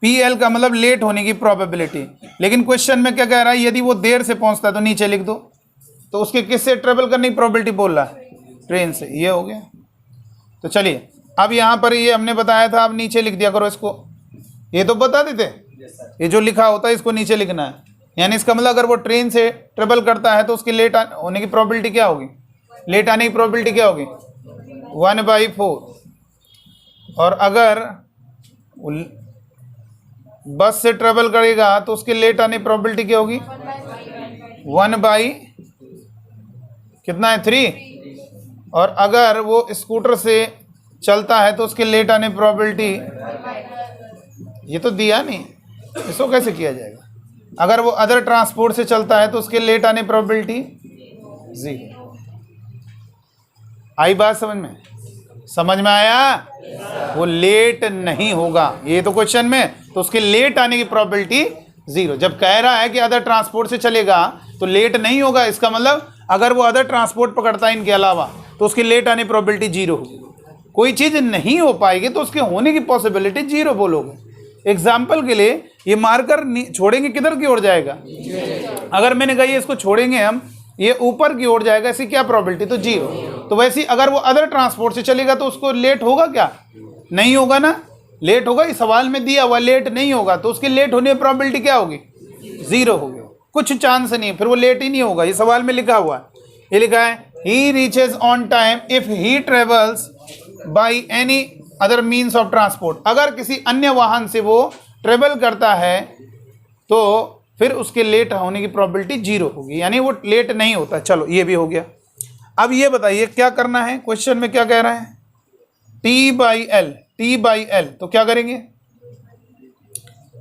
पी एल का मतलब लेट होने की प्रोबेबिलिटी। लेकिन क्वेश्चन में क्या कह रहा है, यदि वो देर से पहुंचता है तो नीचे लिख दो। तो उसके किससे ट्रेवल करने की प्रोबेबिलिटी बोल रहा है, ट्रेन से। ये हो गया। तो चलिए अब यहाँ पर ये हमने बताया था, अब नीचे लिख दिया करो इसको। ये तो बता देते, ये जो लिखा होता है इसको नीचे लिखना है। यानी इसका मतलब अगर वो ट्रेन से ट्रेवल करता है तो उसकी लेट होने की प्रोबेबिलिटी क्या होगी, लेट आने की प्रोबेबिलिटी क्या होगी 1/4। और अगर बस से ट्रेवल करेगा तो उसके लेट आने की प्रोबेबिलिटी क्या होगी 1 कितना है 3। और अगर वो स्कूटर से चलता है तो उसके लेट आने की प्रोबेबिलिटी, ये तो दिया नहीं, इसको कैसे किया जाएगा। अगर वो अदर ट्रांसपोर्ट से चलता है तो उसके लेट आने की प्रोबेबिलिटी 0। आई बात समझ में, समझ में आया। वो लेट नहीं होगा, ये तो क्वेश्चन में, तो उसके लेट आने की प्रोबेबिलिटी 0। जब कह रहा है कि अदर ट्रांसपोर्ट से चलेगा तो लेट नहीं होगा, इसका मतलब अगर वो अदर ट्रांसपोर्ट पकड़ता है इनके अलावा तो उसकी लेट आने की प्रोबेबिलिटी 0 होगी। कोई चीज़ नहीं हो पाएगी तो उसके होने की पॉसिबिलिटी 0 बोलोगे। एग्जाम्पल के लिए ये मार्कर छोड़ेंगे किधर की ओर जाएगा, अगर मैंने कहा ये इसको छोड़ेंगे हम, ये ऊपर की ओर जाएगा, इसकी क्या प्रोबेबिलिटी, तो 0। तो वैसे अगर वो अदर ट्रांसपोर्ट से चलेगा तो उसको लेट होगा क्या, नहीं होगा ना, लेट होगा। इस सवाल में दिया हुआ लेट नहीं होगा तो उसकी लेट होने की प्रोबेबिलिटी क्या होगी 0 होगी, कुछ चांस नहीं है, फिर वो लेट ही नहीं होगा। ये सवाल में लिखा हुआ है, ये लिखा है ही reaches on time if he travels by any other means of transport. अगर किसी अन्य वाहन से वो ट्रेवल करता है तो फिर उसके लेट होने की प्रोबेबिलिटी 0 होगी, यानी वो लेट नहीं होता। चलो ये भी हो गया। अब ये बताइए क्या करना है, क्वेश्चन में क्या कह रहा है T/L, T/L। तो क्या करेंगे,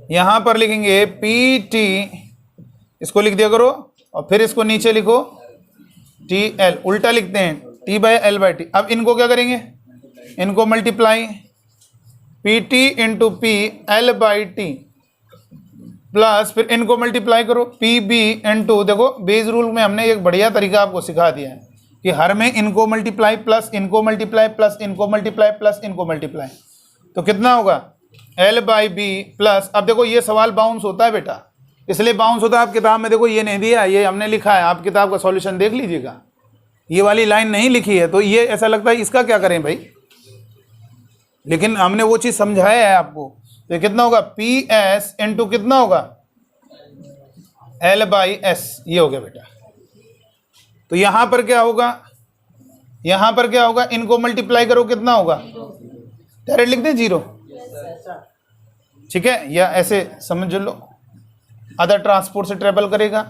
यहां पर लिखेंगे PT, इसको लिख दिया करो और फिर इसको नीचे लिखो TL, उल्टा लिखते हैं T/L/T। अब इनको क्या करेंगे, इनको multiply PT into P L/T plus फिर इनको मल्टीप्लाई करो PB इंटू, देखो बेस रूल में हमने एक बढ़िया तरीका आपको सिखा दिया है कि हर में इनको मल्टीप्लाई प्लस इनको मल्टीप्लाई प्लस इनको मल्टीप्लाई प्लस इनको मल्टीप्लाई, तो कितना होगा L/B प्लस। अब देखो ये सवाल बाउंस होता है बेटा, इसलिए बाउंस होता है। आप किताब में देखो ये नहीं दिया, ये हमने लिखा है, आप किताब का सॉल्यूशन देख लीजिएगा, ये वाली लाइन नहीं लिखी है, तो ये ऐसा लगता है इसका क्या करें भाई, लेकिन हमने वो चीज़ समझाया है आपको। तो कितना होगा PS इंटू कितना होगा L/S, ये हो गया बेटा। तो यहां पर क्या होगा, यहां पर क्या होगा, इनको मल्टीप्लाई करो कितना होगा, डायरेक्ट लिख दें 0, ठीक है, या ऐसे समझ लो अदर ट्रांसपोर्ट से ट्रेवल करेगा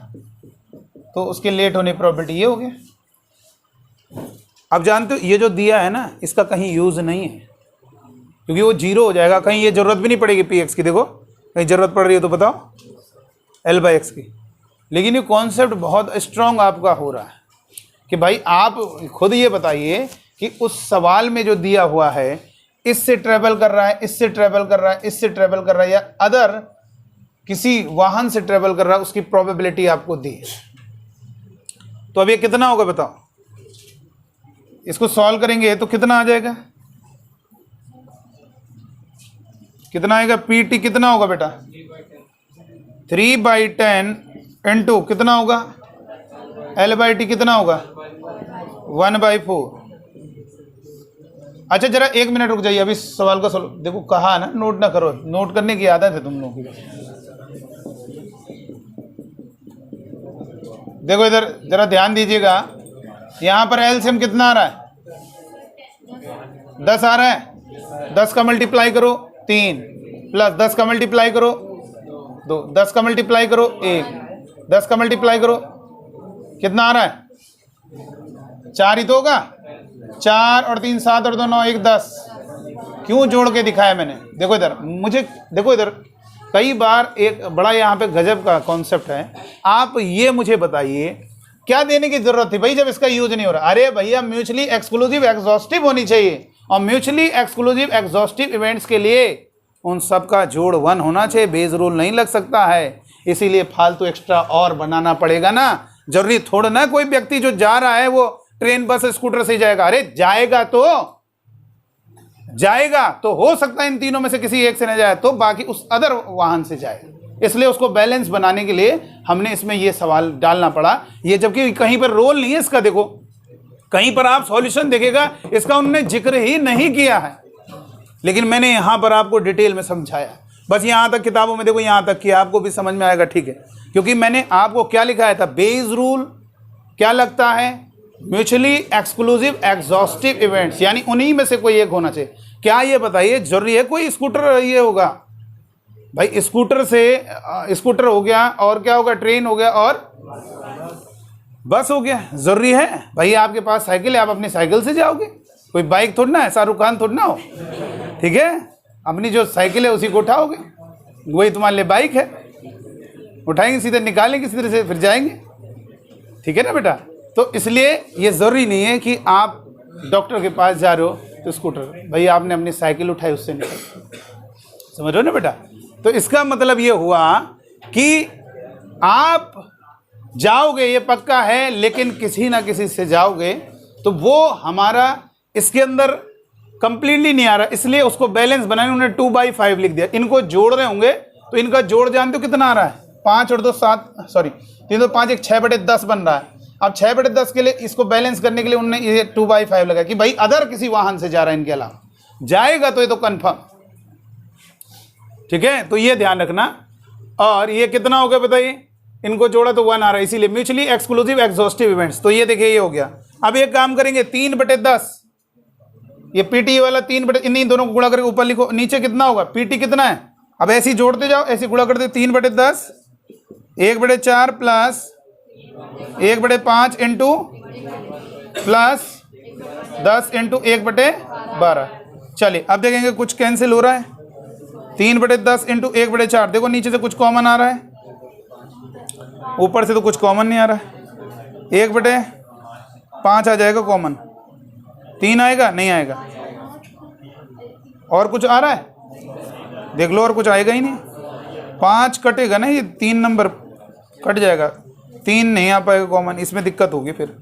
तो उसके लेट होने की प्रोबेबिलिटी ये हो गया। अब जानते हो ये जो दिया है ना इसका कहीं यूज नहीं है क्योंकि वो 0 हो जाएगा, कहीं ये जरूरत भी नहीं पड़ेगी PX की। देखो कहीं जरूरत पड़ रही है तो बताओ L/X की। लेकिन ये कॉन्सेप्ट बहुत स्ट्रांग आपका हो रहा है कि भाई आप खुद ये बताइए कि उस सवाल में जो दिया हुआ है इससे ट्रेवल कर रहा है, इससे ट्रेवल कर रहा है, इससे ट्रेवल कर रहा है, या अदर किसी वाहन से ट्रेवल कर रहा है, उसकी प्रोबेबिलिटी आपको दी है। तो अब ये कितना होगा बताओ, इसको सॉल्व करेंगे तो कितना आ जाएगा, कितना आएगा PT कितना होगा बेटा 3/10 इंटू कितना होगा L/T कितना होगा 1/4। अच्छा जरा 1 मिनट रुक जाइए, अभी सवाल का सवाल देखो, कहा ना नोट ना करो, नोट करने की आदत है तुम लोगों की। देखो इधर जरा ध्यान दीजिएगा, यहां पर एलसीएम कितना आ रहा है 10 आ रहा है, 10 का मल्टीप्लाई करो 3 प्लस 10 का मल्टीप्लाई करो 2, 10 का मल्टीप्लाई करो 1, 10 का मल्टीप्लाई करो कितना आ रहा है 4 ही तो होगा, 4 और 3 7 और 2 9 1 10। क्यों जोड़ के दिखाया मैंने, देखो इधर मुझे, देखो इधर कई बार एक बड़ा यहाँ पे गजब का कॉन्सेप्ट है। आप ये मुझे बताइए क्या देने की जरूरत थी भाई जब इसका यूज नहीं हो रहा। अरे भैया म्यूचुअली एक्सक्लूसिव एग्जॉस्टिव होनी चाहिए, और म्यूचुअली एक्सक्लूसिव एग्जॉस्टिव इवेंट्स के लिए उन सब का जोड़ 1 होना चाहिए, बेस रूल नहीं लग सकता है। इसीलिए फालतू एक्स्ट्रा और बनाना पड़ेगा ना। जरूरी थोड़ा ना कोई व्यक्ति जो जा रहा है वो ट्रेन बस स्कूटर से जाएगा। अरे जाएगा तो हो सकता है इन तीनों में से किसी एक से न जाए तो बाकी उस अदर वाहन से जाए। इसलिए उसको बैलेंस बनाने के लिए हमने इसमें ये सवाल डालना पड़ा। ये जबकि कहीं पर रोल नहीं है इसका, देखो कहीं पर आप सॉल्यूशन देखेगा इसका उन्होंने जिक्र ही नहीं किया है, लेकिन मैंने यहां पर आपको डिटेल में समझाया। बस यहां तक किताबों में देखो, यहां तक कि आपको भी समझ में आएगा, ठीक है। क्योंकि मैंने आपको क्या लिखाया था, बेस रूल क्या लगता है, म्यूचुअली एक्सक्लूसिव एग्जॉस्टिव इवेंट्स, यानी उन्हीं में से कोई एक होना चाहिए। क्या ये बताइए जरूरी है कोई स्कूटर ये होगा भाई, स्कूटर से स्कूटर हो गया और क्या होगा, ट्रेन हो गया और बस हो गया, जरूरी है भाई। आपके पास साइकिल है, आप अपनी साइकिल से जाओगे, कोई बाइक थोड़ी ना है, शाहरुख खान थोड़ी ना हो, ठीक है। अपनी जो साइकिल है उसी को उठाओगे, वही तुम्हारे लिए बाइक है, उठाएंगे सीधे निकालेंगे सीधे से फिर जाएंगे, ठीक है ना बेटा। तो इसलिए ये ज़रूरी नहीं है कि आप डॉक्टर के पास जा रहे हो तो स्कूटर, भाई आपने अपनी साइकिल उठाई उससे निकल, समझ रहे हो ना बेटा। तो इसका मतलब ये हुआ कि आप जाओगे ये पक्का है, लेकिन किसी ना किसी से जाओगे तो वो हमारा इसके अंदर कंप्लीटली नहीं आ रहा, इसलिए उसको बैलेंस बनाने उन्होंने 2/5 लिख दिया। इनको जोड़ रहे होंगे तो इनका जोड़ जानते हो कितना आ रहा है, 5 और 2 7, सॉरी 3 2 5 1 6/10 बन रहा है। अब 6/10 के लिए इसको बैलेंस करने के लिए उन्होंने ये 2/5 लगा कि भाई अदर किसी वाहन से जा रहा है, इनके अलावा जाएगा तो ये तो कन्फर्म, ठीक है। तो ये ध्यान रखना। और ये कितना हो गया बताइए, इनको जोड़ा तो 1 आ रहा है, इसीलिए म्यूचुअली एक्सक्लूसिव एग्जॉस्टिव इवेंट्स। तो ये देखिए ये हो गया। अब एक काम करेंगे 3/10, ये पीटी वाला 3 इन्हीं दोनों को गुणा करके ऊपर लिखो, नीचे कितना होगा, पीटी कितना है। अब ऐसे ही जोड़ते जाओ, ऐसे गुणा करते 3/10 1/4 प्लस 1/5 इंटू प्लस 10 इंटू 1/12। चलिए अब देखेंगे कुछ कैंसिल हो रहा है, 3/10 इंटू 1/4, देखो नीचे से कुछ कॉमन आ रहा है, ऊपर से तो कुछ कॉमन नहीं आ रहा है। 1/5 आ जाएगा कॉमन, 3 आएगा नहीं आएगा, और कुछ आ रहा है देख लो, और कुछ आएगा ही नहीं। 5 कटेगा ना, ये 3 नंबर कट जाएगा, 3 नहीं आ पाएगा कॉमन, इसमें दिक्कत होगी, फिर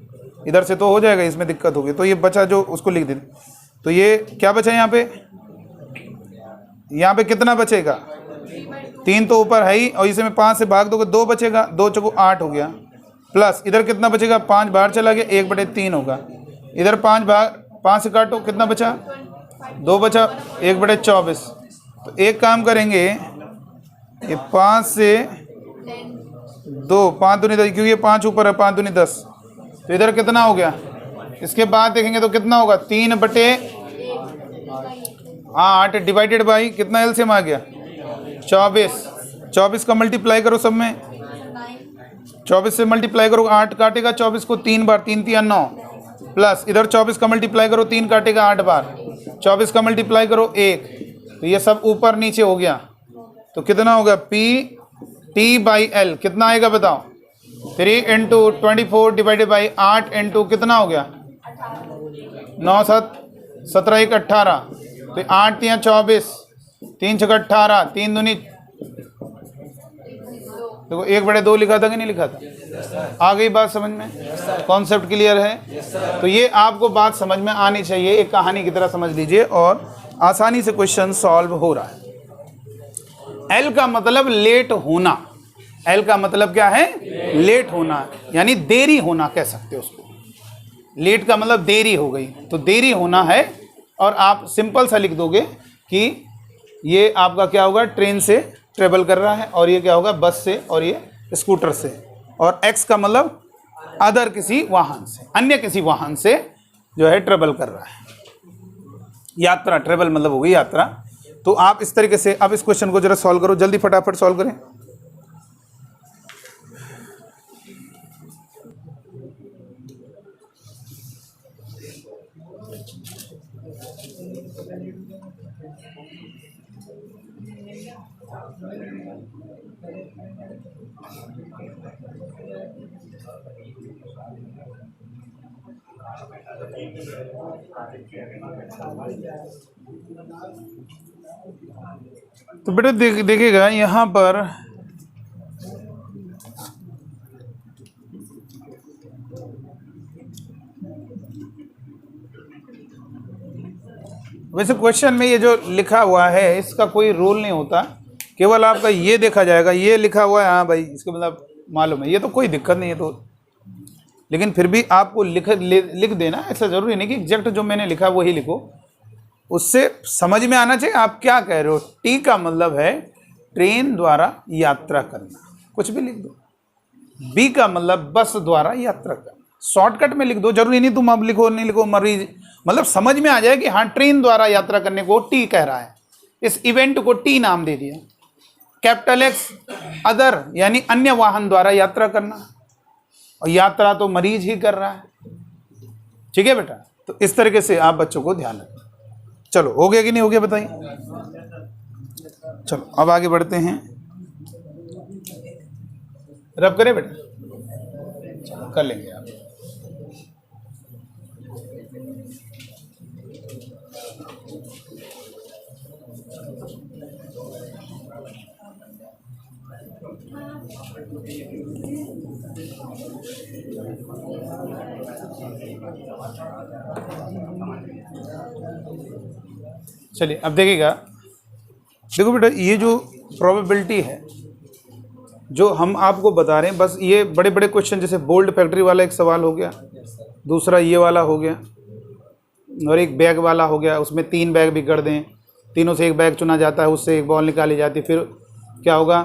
इधर से तो हो जाएगा, इसमें दिक्कत होगी। तो ये बचा जो उसको लिख देते, तो ये क्या बचा यहाँ पे कितना बचेगा, 3 तो ऊपर है ही, और इसे में 5 से भाग दोगे 2 बचेगा, 2 चौको 8 हो गया, प्लस इधर कितना बचेगा, 5 बाहर चला गया, 1/3 होगा, इधर 5 से काटो कितना बचा, 2 बचा, 1/24। तो एक काम करेंगे, ये 5 से 2, 5 दूनी 10, क्योंकि ये 5 ऊपर है, 5 दूनी 10, तो इधर कितना हो गया। इसके बाद देखेंगे तो कितना होगा, 3/8 डिवाइडेड बाई कितना एलसीएम आ गया, 24 का मल्टीप्लाई करो सब में, 24 से मल्टीप्लाई करो, 8 काटेगा 24 को 3 बार, 3 3 9, प्लस इधर 24 का मल्टीप्लाई करो, 3 काटेगा 8 बार, 24 का मल्टीप्लाई करो 1, तो ये सब ऊपर नीचे हो गया। तो कितना होगा, P/T/L कितना आएगा बताओ, 3 इंटू 24 डिवाइडेड बाई 8 इंटू कितना हो गया, 9 7 17 1 18, तो 8 3 24, 3 6 18, 3 दूनी, देखो 1/2 लिखा था कि नहीं लिखा था, आ गई बात समझ में, कॉन्सेप्ट क्लियर है। तो ये आपको बात समझ में आनी चाहिए, एक कहानी की तरह समझ लीजिए और आसानी से क्वेश्चन सॉल्व हो रहा है। एल का मतलब लेट होना, एल का मतलब क्या है, लेट होना, यानी देरी होना कह सकते हो उसको। लेट का मतलब देरी हो गई, तो देरी होना है, और आप सिंपल सा लिख दोगे कि ये आपका क्या होगा, ट्रेन से ट्रेवल कर रहा है, और ये क्या होगा, बस से, और ये स्कूटर से, और एक्स का मतलब अदर किसी वाहन से, अन्य किसी वाहन से जो है ट्रेवल कर रहा है। यात्रा, ट्रेवल मतलब होगी यात्रा। तो आप इस तरीके से अब इस क्वेश्चन को जरा सॉल्व करो, जल्दी फटाफट सॉल्व करें। तो बेटा देखिएगा यहाँ पर वैसे क्वेश्चन में ये जो लिखा हुआ है इसका कोई रोल नहीं होता, केवल आपका ये देखा जाएगा, ये लिखा हुआ है, हाँ भाई इसका मतलब मालूम है, ये तो कोई दिक्कत नहीं है। तो लेकिन फिर भी आपको लिख देना, ऐसा ज़रूरी नहीं कि एग्जैक्ट जो मैंने लिखा वही लिखो, उससे समझ में आना चाहिए आप क्या कह रहे हो। टी का मतलब है ट्रेन द्वारा यात्रा करना, कुछ भी लिख दो। बी का मतलब बस द्वारा यात्रा करना, शॉर्टकट में लिख दो, जरूरी नहीं तुम अब लिखो नहीं लिखो, मरीज मतलब समझ में आ जाए कि हाँ ट्रेन द्वारा यात्रा करने को टी कह रहा है। इस इवेंट को टी नाम दे दिया। कैपिटल एक्स अदर यानी अन्य वाहन द्वारा यात्रा करना, और यात्रा तो मरीज ही कर रहा है। ठीक है बेटा, तो इस तरीके से आप बच्चों को ध्यान रखना। चलो हो गया कि नहीं हो गया बताइए। चलो अब आगे बढ़ते हैं। रब करें बेटा, चलो कर लेंगे आप। चलिए अब देखिएगा, देखो बेटा ये जो प्रोबेबिलिटी है जो हम आपको बता रहे हैं, बस ये बड़े बड़े क्वेश्चन जैसे बोल्ड फैक्ट्री वाला एक सवाल हो गया, दूसरा ये वाला हो गया, और एक बैग वाला हो गया, उसमें 3 बैग भी कर दें, तीनों से एक बैग चुना जाता है, उससे एक बॉल निकाली जाती है, फिर क्या होगा,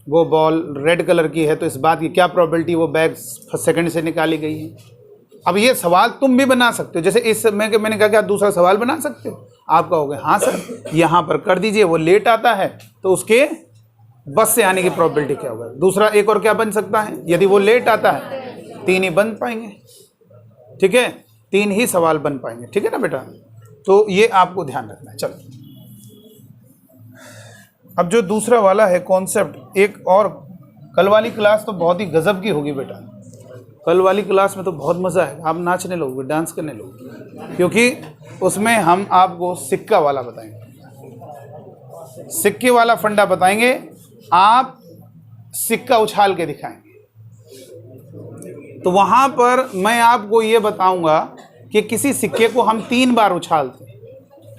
वो बॉल रेड कलर की है तो इस बात की क्या प्रोबेबिलिटी वो बैग सेकंड से निकाली गई है। अब ये सवाल तुम भी बना सकते हो, जैसे इस मैंने कहा क्या दूसरा सवाल बना सकते हो, आप कहोगे हाँ सर यहाँ पर कर दीजिए, वो लेट आता है तो उसके बस से आने की प्रोबेबिलिटी क्या होगा। दूसरा एक और क्या बन सकता है, यदि वो लेट आता है 3 ही बन पाएंगे, ठीक है, 3 ही सवाल बन पाएंगे, ठीक है ना बेटा। तो ये आपको ध्यान रखना है। चलो अब जो दूसरा वाला है कॉन्सेप्ट, एक और कल वाली क्लास तो बहुत ही गजब की होगी बेटा, कल वाली क्लास में तो बहुत मज़ा है, आप नाचने लोगे, डांस करने लोगे, क्योंकि उसमें हम आपको सिक्का वाला बताएंगे, सिक्के वाला फंडा बताएंगे, आप सिक्का उछाल के दिखाएंगे। तो वहाँ पर मैं आपको ये बताऊंगा कि किसी सिक्के को हम 3 बार उछालते हैं,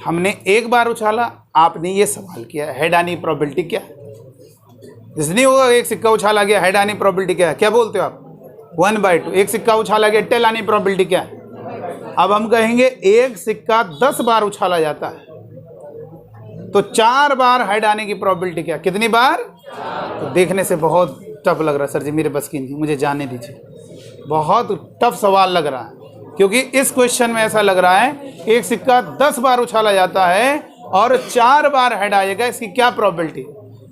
हमने 1 बार उछाला, आपने ये सवाल किया हेड आने की प्रोबेबिलिटी क्या है। जैसे नहीं होगा एक सिक्का उछाला गया हेड आने की प्रोबेबिलिटी क्या है, क्या बोलते हो आप 1/2। एक सिक्का उछाला गया टेल आने की प्रोबेबिलिटी क्या है। अब हम कहेंगे एक सिक्का 10 बार उछाला जाता है तो 4 बार हेड आने की प्रोबेबिलिटी क्या, कितनी बार। तो देखने से बहुत टफ लग रहा है सर जी, मेरे बस की नहीं, मुझे जाने दीजिए, बहुत टफ सवाल लग रहा है, क्योंकि इस क्वेश्चन में ऐसा लग रहा है एक सिक्का 10 बार उछाला जाता है और 4 बार हेड आएगा, इसकी क्या प्रोबेबिलिटी।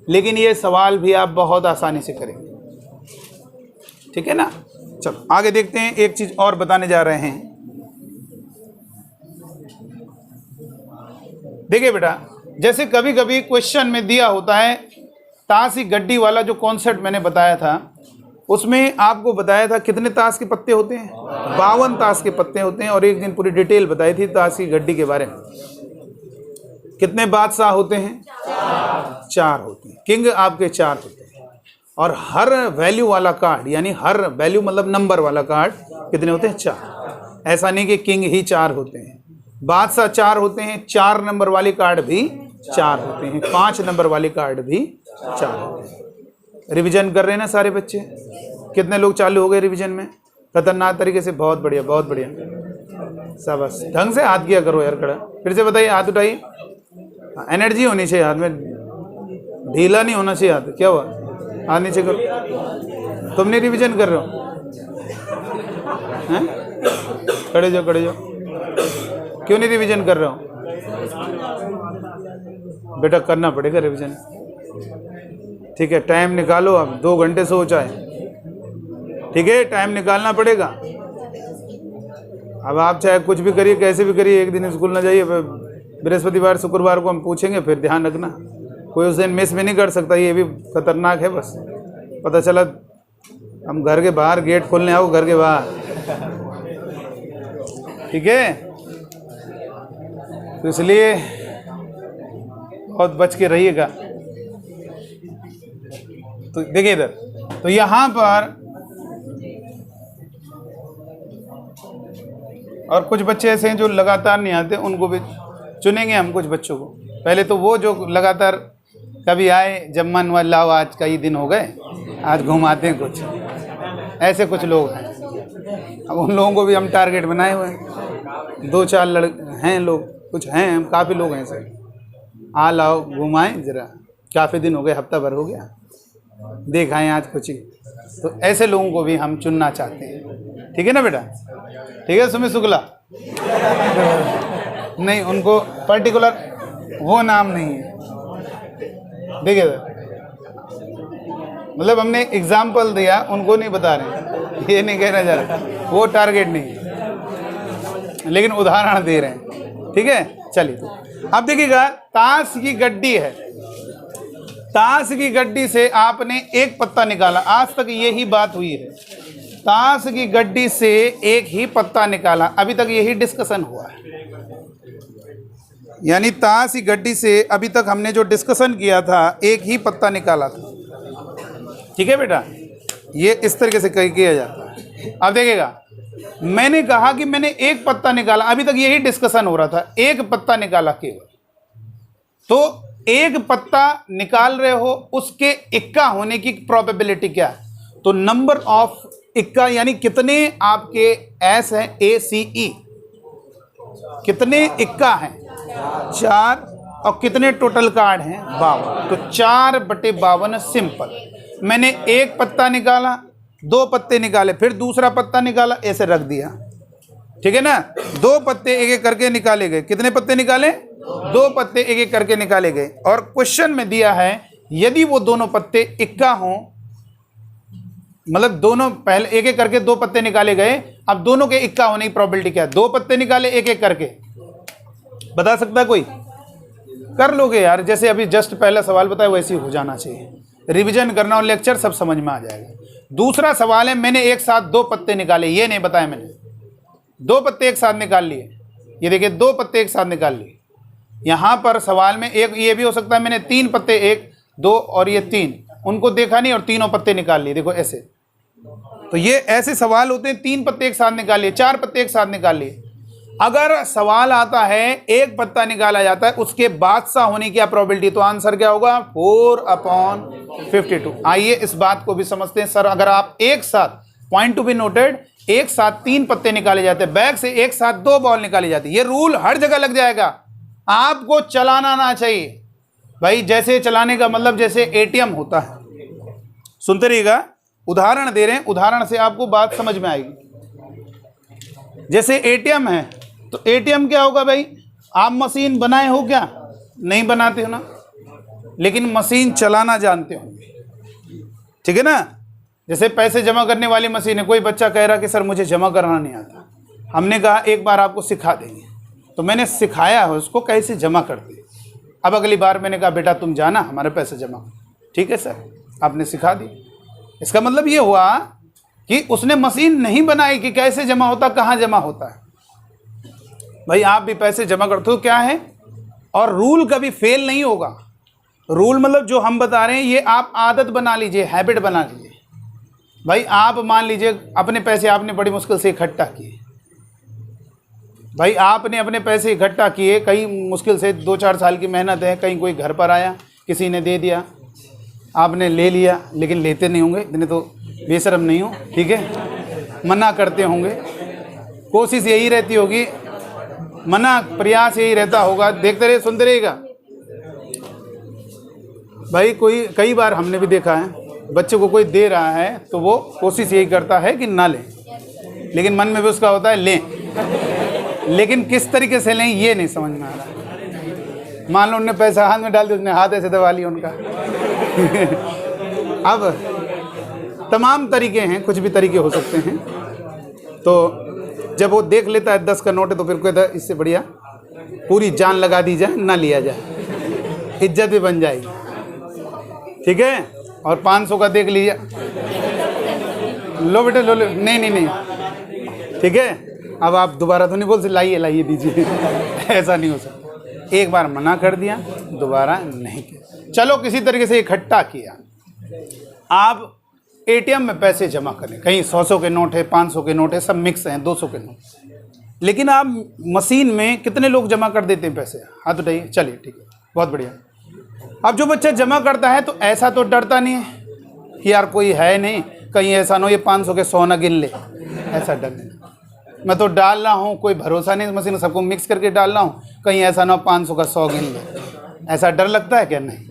लेकिन ये सवाल भी आप बहुत आसानी से करेंगे, ठीक है ना। चलो आगे देखते हैं, एक चीज और बताने जा रहे हैं। देखिए बेटा, जैसे कभी कभी क्वेश्चन में दिया होता है ताशी गड्डी वाला जो कॉन्सेप्ट मैंने बताया था, उसमें आपको बताया था कितने ताश के पत्ते होते हैं, 52 ताश के पत्ते होते हैं, और एक दिन पूरी डिटेल बताई थी ताशी गड्डी के बारे में। कितने बादशाह होते हैं, 4 होते हैं, किंग आपके 4 होते हैं, और हर वैल्यू वाला कार्ड, यानी हर वैल्यू मतलब नंबर वाला कार्ड कितने होते हैं, 4। ऐसा नहीं कि किंग ही 4 होते हैं, बादशाह 4 होते हैं, 4 नंबर वाली कार्ड भी 4 होते हैं, 5 नंबर वाली कार्ड भी 4 होते हैं। रिवीजन कर रहे हैं ना सारे बच्चे, कितने लोग चालू हो गए रिवीजन में खतरनाक तरीके से, बहुत बढ़िया बहुत बढ़िया, शाबाश। ढंग से हाथ किया करो यार खड़ा, फिर से बताइए, हाथ उठाइए, एनर्जी होनी चाहिए हाथ में, ढीला नहीं होना चाहिए हाथ। क्या हुआ, हाथ नीचे करो, तुम नहीं रिवीजन कर रहे हो हैं, खड़े जाओ खड़े जाओ, क्यों नहीं रिवीजन कर रहे हो बेटा, करना पड़ेगा रिवीजन, ठीक है। टाइम निकालो, अब 2 घंटे सो जाए, ठीक है, टाइम निकालना पड़ेगा। अब आप चाहे कुछ भी करिए, कैसे भी करिए, एक दिन स्कूल ना जाइए, बृहस्पतिवार शुक्रवार को हम पूछेंगे, फिर ध्यान रखना कोई उस दिन मिस भी नहीं कर सकता, ये भी खतरनाक है। बस पता चला हम घर के बाहर गेट खोलने आओ, घर के बाहर, ठीक है। तो इसलिए बहुत बच के रहिएगा। तो देखिए इधर, तो यहाँ पर और कुछ बच्चे ऐसे हैं जो लगातार नहीं आते, उनको भी चुनेंगे हम कुछ बच्चों को। पहले तो वो जो लगातार कभी आए, जब मन हुआ लाओ आज कई दिन हो गए, आज घुमाते हैं कुछ, ऐसे कुछ लोग हैं। अब उन लोगों को भी हम टारगेट बनाए हुए हैं। 2-4 लड़के हैं लोग, कुछ हैं, हम काफ़ी लोग हैं सर, आ लाओ घुमाएं जरा, काफ़ी दिन हो गए, हफ्ता भर हो गया, दिखाएं आज कुछ ही। तो ऐसे लोगों को भी हम चुनना चाहते हैं। ठीक है ना बेटा? ठीक है सुमित शुक्ला? नहीं, उनको पर्टिकुलर वो नाम नहीं है। देखिए मतलब हमने एग्जाम्पल दिया, उनको नहीं बता रहे, ये नहीं कहना चाह रहे, वो टारगेट नहीं है, लेकिन उदाहरण दे रहे हैं। ठीक है, चलिए अब देखिएगा, ताश की गड्डी है, ताश की गड्डी से आपने एक पत्ता निकाला, आज तक यही बात हुई है, ताश की गड्डी से एक ही पत्ता निकाला, अभी तक यही डिस्कशन हुआ है। यानी ताश की गड्डी से अभी तक हमने जो डिस्कशन किया था, एक ही पत्ता निकाला था। ठीक है बेटा, ये इस तरीके से किया जाता है। अब देखिएगा, मैंने कहा कि मैंने एक पत्ता निकाला, अभी तक यही डिस्कशन हो रहा था, एक पत्ता निकाला केवल। तो एक पत्ता निकाल रहे हो, उसके इक्का होने की प्रोबेबिलिटी क्या है? तो नंबर ऑफ इक्का, यानी कितने आपके एस हैं, ACE, कितने इक्का हैं? 4, और कितने टोटल कार्ड हैं? 52। तो 4/52 सिंपल। मैंने एक पत्ता निकाला, 2 पत्ते निकाले, फिर दूसरा पत्ता निकाला, ऐसे रख दिया। ठीक है ना? 2 पत्ते एक एक करके निकाले गए। कितने पत्ते निकाले? 2 पत्ते एक एक करके निकाले गए। और क्वेश्चन में दिया है, यदि वो दोनों पत्ते इक्का हों, मतलब दोनों पहले एक एक करके 2 पत्ते निकाले गए, अब दोनों के इक्का होने की प्रोबेबिलिटी क्या है? 2 पत्ते निकाले एक एक करके, बता सकता है कोई? कर लोगे यार, जैसे अभी जस्ट पहला सवाल बताया वैसे ही हो जाना चाहिए। रिवीजन करना और लेक्चर सब समझ में आ जाएगा। दूसरा सवाल है, मैंने एक साथ 2 पत्ते निकाले, ये नहीं बताया मैंने, 2 पत्ते एक साथ निकाल लिए। ये देखिए 2 पत्ते एक साथ निकाल लिए। यहाँ पर सवाल में एक ये भी हो सकता है, मैंने 3 पत्ते, 1 2 और ये 3, उनको देखा नहीं और तीनों पत्ते निकाल लिए। देखो ऐसे, तो ये ऐसे सवाल होते हैं, 3 पत्ते एक साथ निकाल लिए, 4 पत्ते एक साथ निकाल लिए। अगर सवाल आता है एक पत्ता निकाला जाता है, उसके बादशाह होने की प्रोबेबिलिटी, तो आंसर क्या होगा? 4/52। आइए इस बात को भी समझते हैं। सर अगर आप एक साथ, पॉइंट टू बी नोटेड, एक साथ 3 पत्ते निकाले जाते हैं, बैग से एक साथ 2 बॉल निकाली जाती है, ये रूल हर जगह लग जाएगा। आपको चलाना ना चाहिए भाई, जैसे चलाने का मतलब जैसे ATM होता है। सुनते रहिएगा, उदाहरण दे रहे हैं, उदाहरण से आपको बात समझ में आएगी। जैसे ATM है, तो ATM क्या होगा भाई? आप मशीन बनाए हो क्या? नहीं बनाते हो ना, लेकिन मशीन चलाना जानते होंगे। ठीक है ना? जैसे पैसे जमा करने वाली मशीन है, कोई बच्चा कह रहा कि सर मुझे जमा करना नहीं आता, हमने कहा एक बार आपको सिखा देंगे, तो मैंने सिखाया है उसको कैसे जमा करते। अब अगली बार मैंने कहा बेटा तुम जाना हमारे पैसे जमा। ठीक है सर, आपने सिखा दी। इसका मतलब ये हुआ कि उसने मशीन नहीं बनाई कि कैसे जमा होता, कहाँ जमा होता है। भाई आप भी पैसे जमा करते हो, क्या है, और रूल कभी फेल नहीं होगा। रूल मतलब जो हम बता रहे हैं, ये आप आदत बना लीजिए, हैबिट बना लीजिए। भाई आप मान लीजिए अपने पैसे आपने बड़ी मुश्किल से इकट्ठा किए, भाई आपने अपने पैसे इकट्ठा किए, कई मुश्किल से 2-4 साल की मेहनत है, कहीं कोई घर पर आया, किसी ने दे दिया, आपने ले लिया, लेकिन लेते नहीं होंगे, इतने तो बेशरम नहीं हो, ठीक है, मना करते होंगे, कोशिश यही रहती होगी, मना प्रयास यही रहता होगा, देखते रहिए सुनते रहिएगा। भाई कोई कई बार हमने भी देखा है, बच्चे को कोई दे रहा है तो वो कोशिश यही करता है कि ना लें, लेकिन मन में भी उसका होता है लें, लेकिन किस तरीके से लें ये नहीं समझ में आ रहा। मान लो उन्होंने पैसा हाथ में डाल दिया, उसने हाथ ऐसे दबा लिया उनका। अब तमाम तरीके हैं, कुछ भी तरीके हो सकते हैं। तो जब वो देख लेता है 10 का नोट है तो फिर कहता है इससे बढ़िया पूरी जान लगा दी जाए, ना लिया जाए, इज्जत भी बन जाएगी, ठीक है। और 500 का देख लीजिए, लो बेटे लो, नहीं, ठीक है। अब आप दोबारा तो नहीं बोल सकते लाइए दीजिए, ऐसा नहीं हो सकता। एक बार मना कर दिया, दोबारा नहीं किया। चलो किसी तरीके से इकट्ठा किया, आप एटीएम में पैसे जमा करें, कहीं 100 के नोट है, 500 के नोट है, सब मिक्स हैं, 200 के नोट, लेकिन आप मशीन में कितने लोग जमा कर देते हैं पैसे? हाथ उठाइए। चलिए ठीक है, बहुत बढ़िया। अब जो बच्चा जमा करता है तो ऐसा तो डरता नहीं है कि यार कोई है नहीं, कहीं ऐसा ना हो ये 500 के 100 ना गिन ले, ऐसा डर नहीं। मैं तो डाल रहा हूँ, कोई भरोसा नहीं मशीन में, सबको मिक्स करके डाल रहा हूँ, कहीं ऐसा ना हो 500 का 100 गिन ले, ऐसा डर लगता है क्या? नहीं,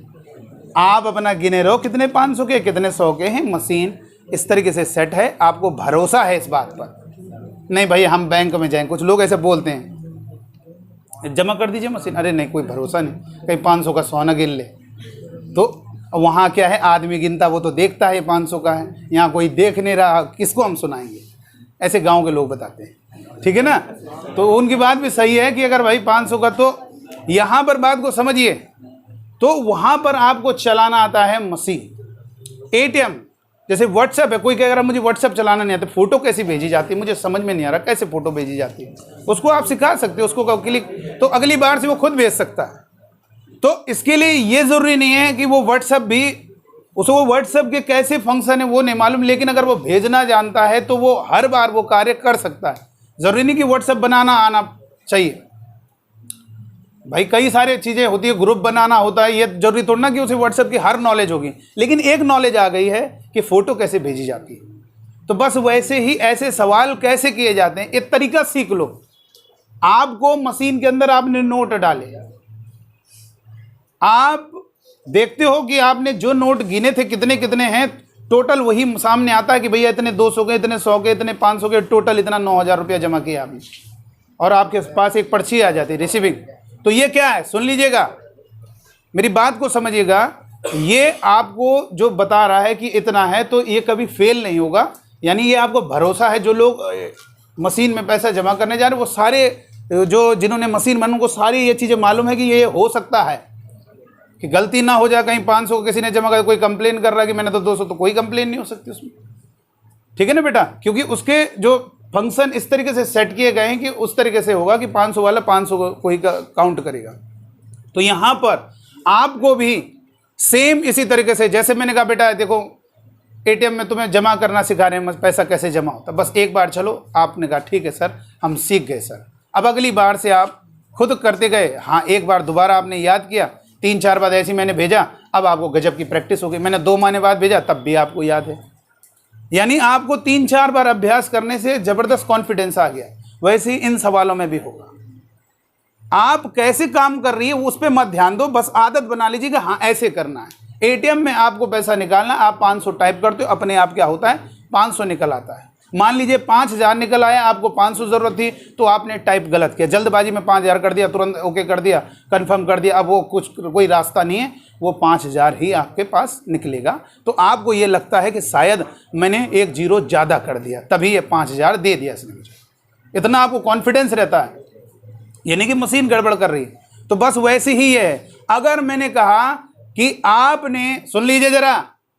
आप अपना गिने रहो कितने 500 के कितने 100 के हैं। मशीन इस तरीके से सेट है, आपको भरोसा है इस बात पर। नहीं भाई हम बैंक में जाएं, कुछ लोग ऐसे बोलते हैं जमा कर दीजिए मशीन, अरे नहीं कोई भरोसा नहीं, कहीं 500 का 100 ना गिन ले। तो वहाँ क्या है, आदमी गिनता वो तो देखता है 500 का है, यहाँ कोई देख नहीं रहा, किसको हम सुनाएंगे? ऐसे गांव के लोग बताते हैं, ठीक है ना। तो उनकी बात भी सही है कि अगर भाई 500 का, तो यहाँ पर बात को समझिए, तो वहाँ पर आपको चलाना आता है मशीन। एटीएम जैसे व्हाट्सएप है, कोई कह रहा मुझे व्हाट्सएप चलाना नहीं आता, फ़ोटो कैसी भेजी जाती है मुझे समझ में नहीं आ रहा, कैसे फ़ोटो भेजी जाती है, उसको आप सिखा सकते हो, उसको क्लिक तो अगली बार से वो खुद भेज सकता है। तो इसके लिए ये ज़रूरी नहीं है कि वो व्हाट्सएप भी, उसको व्हाट्सएप के कैसे फंक्शन है वो नहीं मालूम, लेकिन अगर वो भेजना जानता है तो वो हर बार वो कार्य कर सकता है। ज़रूरी नहीं कि व्हाट्सएप बनाना आना चाहिए भाई, कई सारी चीज़ें होती है, ग्रुप बनाना होता है, ये जरूरी थोड़ा ना कि उसे व्हाट्सएप की हर नॉलेज होगी, लेकिन एक नॉलेज आ गई है कि फ़ोटो कैसे भेजी जाती है। तो बस वैसे ही ऐसे सवाल कैसे किए जाते हैं, एक तरीका सीख लो। आपको मशीन के अंदर आपने नोट डाले, आप देखते हो कि आपने जो नोट गिने थे कितने कितने हैं, टोटल वही सामने आता है कि भैया इतने 200 के, इतने 100 के, इतने 500 के, टोटल इतना 9,000 रुपया जमा किया आपने, और आपके पास एक पर्ची आ जाती है रिसीविंग। तो ये क्या है, सुन लीजिएगा, मेरी बात को समझिएगा, ये आपको जो बता रहा है कि इतना है, तो ये कभी फेल नहीं होगा। यानी ये आपको भरोसा है, जो लोग मशीन में पैसा जमा करने जा रहे हैं वो सारे जो जिन्होंने मशीन बना उनको सारी ये चीज़ें मालूम है कि ये हो सकता है कि गलती ना हो जाए, कहीं 500 किसी ने जमा कर, कोई कंप्लेन कर रहा है कि मैंने तो 200, तो कोई कंप्लेन नहीं हो सकती उसमें, ठीक है ना बेटा, क्योंकि उसके जो फंक्शन इस तरीके से सेट किए गए हैं कि उस तरीके से होगा कि 500 वाला 500 को ही काउंट करेगा। तो यहाँ पर आपको भी सेम इसी तरीके से, जैसे मैंने कहा बेटा देखो एटीएम में तुम्हें जमा करना सिखा रहे हैं, पैसा कैसे जमा होता, बस एक बार चलो, आपने कहा ठीक है सर हम सीख गए सर, अब अगली बार से आप खुद करते गए। हाँ, एक बार दोबारा आपने याद किया, 3-4 बार ऐसी मैंने भेजा, अब आपको गजब की प्रैक्टिस हो गई। मैंने 2 महीने बाद भेजा तब भी आपको याद है, यानी आपको 3-4 बार अभ्यास करने से ज़बरदस्त कॉन्फिडेंस आ गया। वैसे ही इन सवालों में भी होगा, आप कैसे काम कर रही है उस पर मत ध्यान दो, बस आदत बना लीजिए कि हाँ ऐसे करना है। एटीएम में आपको पैसा निकालना, आप 500 टाइप करते हो, अपने आप क्या होता है 500 निकल आता है। मान लीजिए 5,000 निकल आया, आपको 500 ज़रूरत थी तो आपने टाइप गलत किया, जल्दबाजी में 5,000 कर दिया, तुरंत ओके कर दिया, कंफर्म कर दिया, अब वो कोई रास्ता नहीं है, वो 5,000 ही आपके पास निकलेगा। तो आपको ये लगता है कि शायद मैंने 1 ज़ीरो ज़्यादा कर दिया तभी ये 5,000 दे दिया इसने मुझे, इतना आपको कॉन्फिडेंस रहता है, यानी कि मशीन गड़बड़ कर रही है। तो बस वैसे ही है, अगर मैंने कहा कि आपने, सुन लीजिए जरा,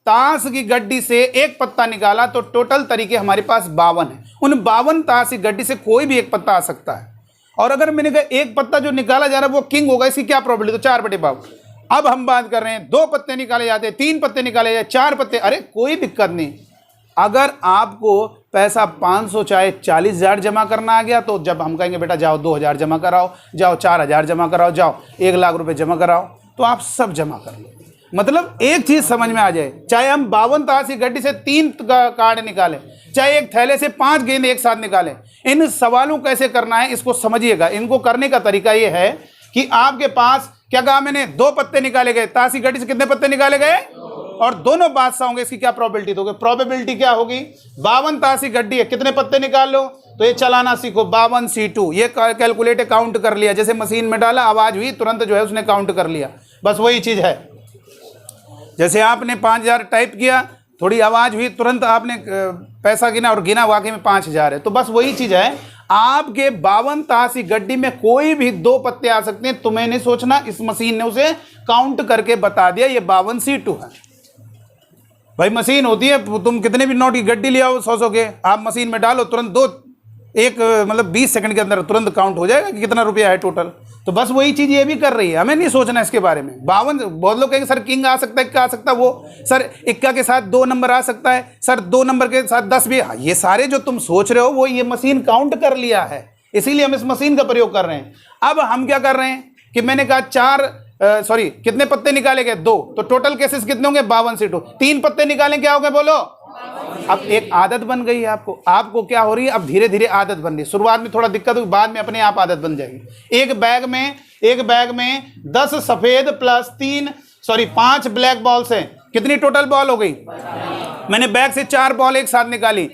ताश की गड्डी से एक पत्ता निकाला तो टोटल तरीके हमारे पास 52 है, उन 52 ताश की गड्डी से कोई भी एक पत्ता आ सकता है। और अगर मैंने कहा एक पत्ता जो निकाला जा रहा है वो किंग होगा, इसकी क्या प्रॉबिलिटी, तो 4/52। अब हम बात कर रहे हैं 2 पत्ते निकाले जाते हैं, 3 पत्ते निकाले जाते, 4 पत्ते, अरे कोई दिक्कत नहीं। अगर आपको पैसा 500 चाहे 40,000 जमा करना आ गया, तो जब हम कहेंगे बेटा जाओ 2,000 जमा कराओ, जाओ 4,000 जमा कराओ, जाओ 1 लाख रुपए जमा कराओ, तो आप सब जमा कर लो। मतलब एक चीज समझ में आ जाए, चाहे हम 52 ताश की गड्डी से 3 कार्ड निकालें, चाहे एक थैले से 5 गेंद एक साथ निकालें, इन सवालों कैसे करना है इसको समझिएगा। इनको करने का तरीका ये है कि आपके पास, क्या कहा मैंने, 2 पत्ते निकाले गए, ताश की गड्डी से कितने पत्ते निकाले गए, और दोनों बादशाह होंगे, इसकी क्या प्रोबेबिलिटी दोगे, प्रोबेबिलिटी क्या होगी, 52 ताश की गड्डी है, कितने पत्ते निकाल लो, तो ये चलाना सीखो, 52C2, ये कैलकुलेटर काउंट कर लिया, जैसे मशीन में डाला आवाज हुई तुरंत जो है उसने काउंट कर लिया, बस वही चीज है। जैसे आपने 5,000 टाइप किया, थोड़ी आवाज़ हुई, तुरंत आपने पैसा गिना और गिना वाकई में 5,000 है, तो बस वही चीज़ है। आपके 52 ताश की गड्डी में कोई भी 2 पत्ते आ सकते हैं, तुम्हें नहीं सोचना, इस मशीन ने उसे काउंट करके बता दिया, ये 52C2 है। भाई मशीन होती है, तुम कितने भी नोट की गड्डी ले आओ 100-100 के, आप मशीन में डालो तुरंत 2 एक मतलब 20 सेकंड के अंदर तुरंत काउंट हो जाएगा कि कितना रुपया है टोटल। तो बस वही चीज़ ये भी कर रही है, हमें नहीं सोचना इसके बारे में। 52, बहुत लोग कहेंगे सर किंग आ सकता है, इक्का आ सकता है, वो सर इक्का के साथ 2 नंबर आ सकता है, सर 2 नंबर के साथ 10 भी। ये सारे जो तुम सोच रहे हो वो ये मशीन काउंट कर लिया है, इसीलिए हम इस मशीन का प्रयोग कर रहे हैं। अब हम क्या कर रहे हैं कि मैंने कहा कितने पत्ते निकाले गए 2, तो टोटल केसेस कितने होंगे 52 से 2, 3 पत्ते निकालें क्या हो गए बोलो। अब एक आदत बन गई है आपको क्या हो रही है, अब धीरे धीरे आदत बन रही है। शुरुआत में थोड़ा दिक्कत हुई, बाद में अपने आप आदत बन जाएगी। एक बैग में 10 सफेद प्लस 5 ब्लैक बॉल्स हैं। कितनी टोटल बॉल हो गई? मैंने बैग से 4 बॉल एक साथ निकाली,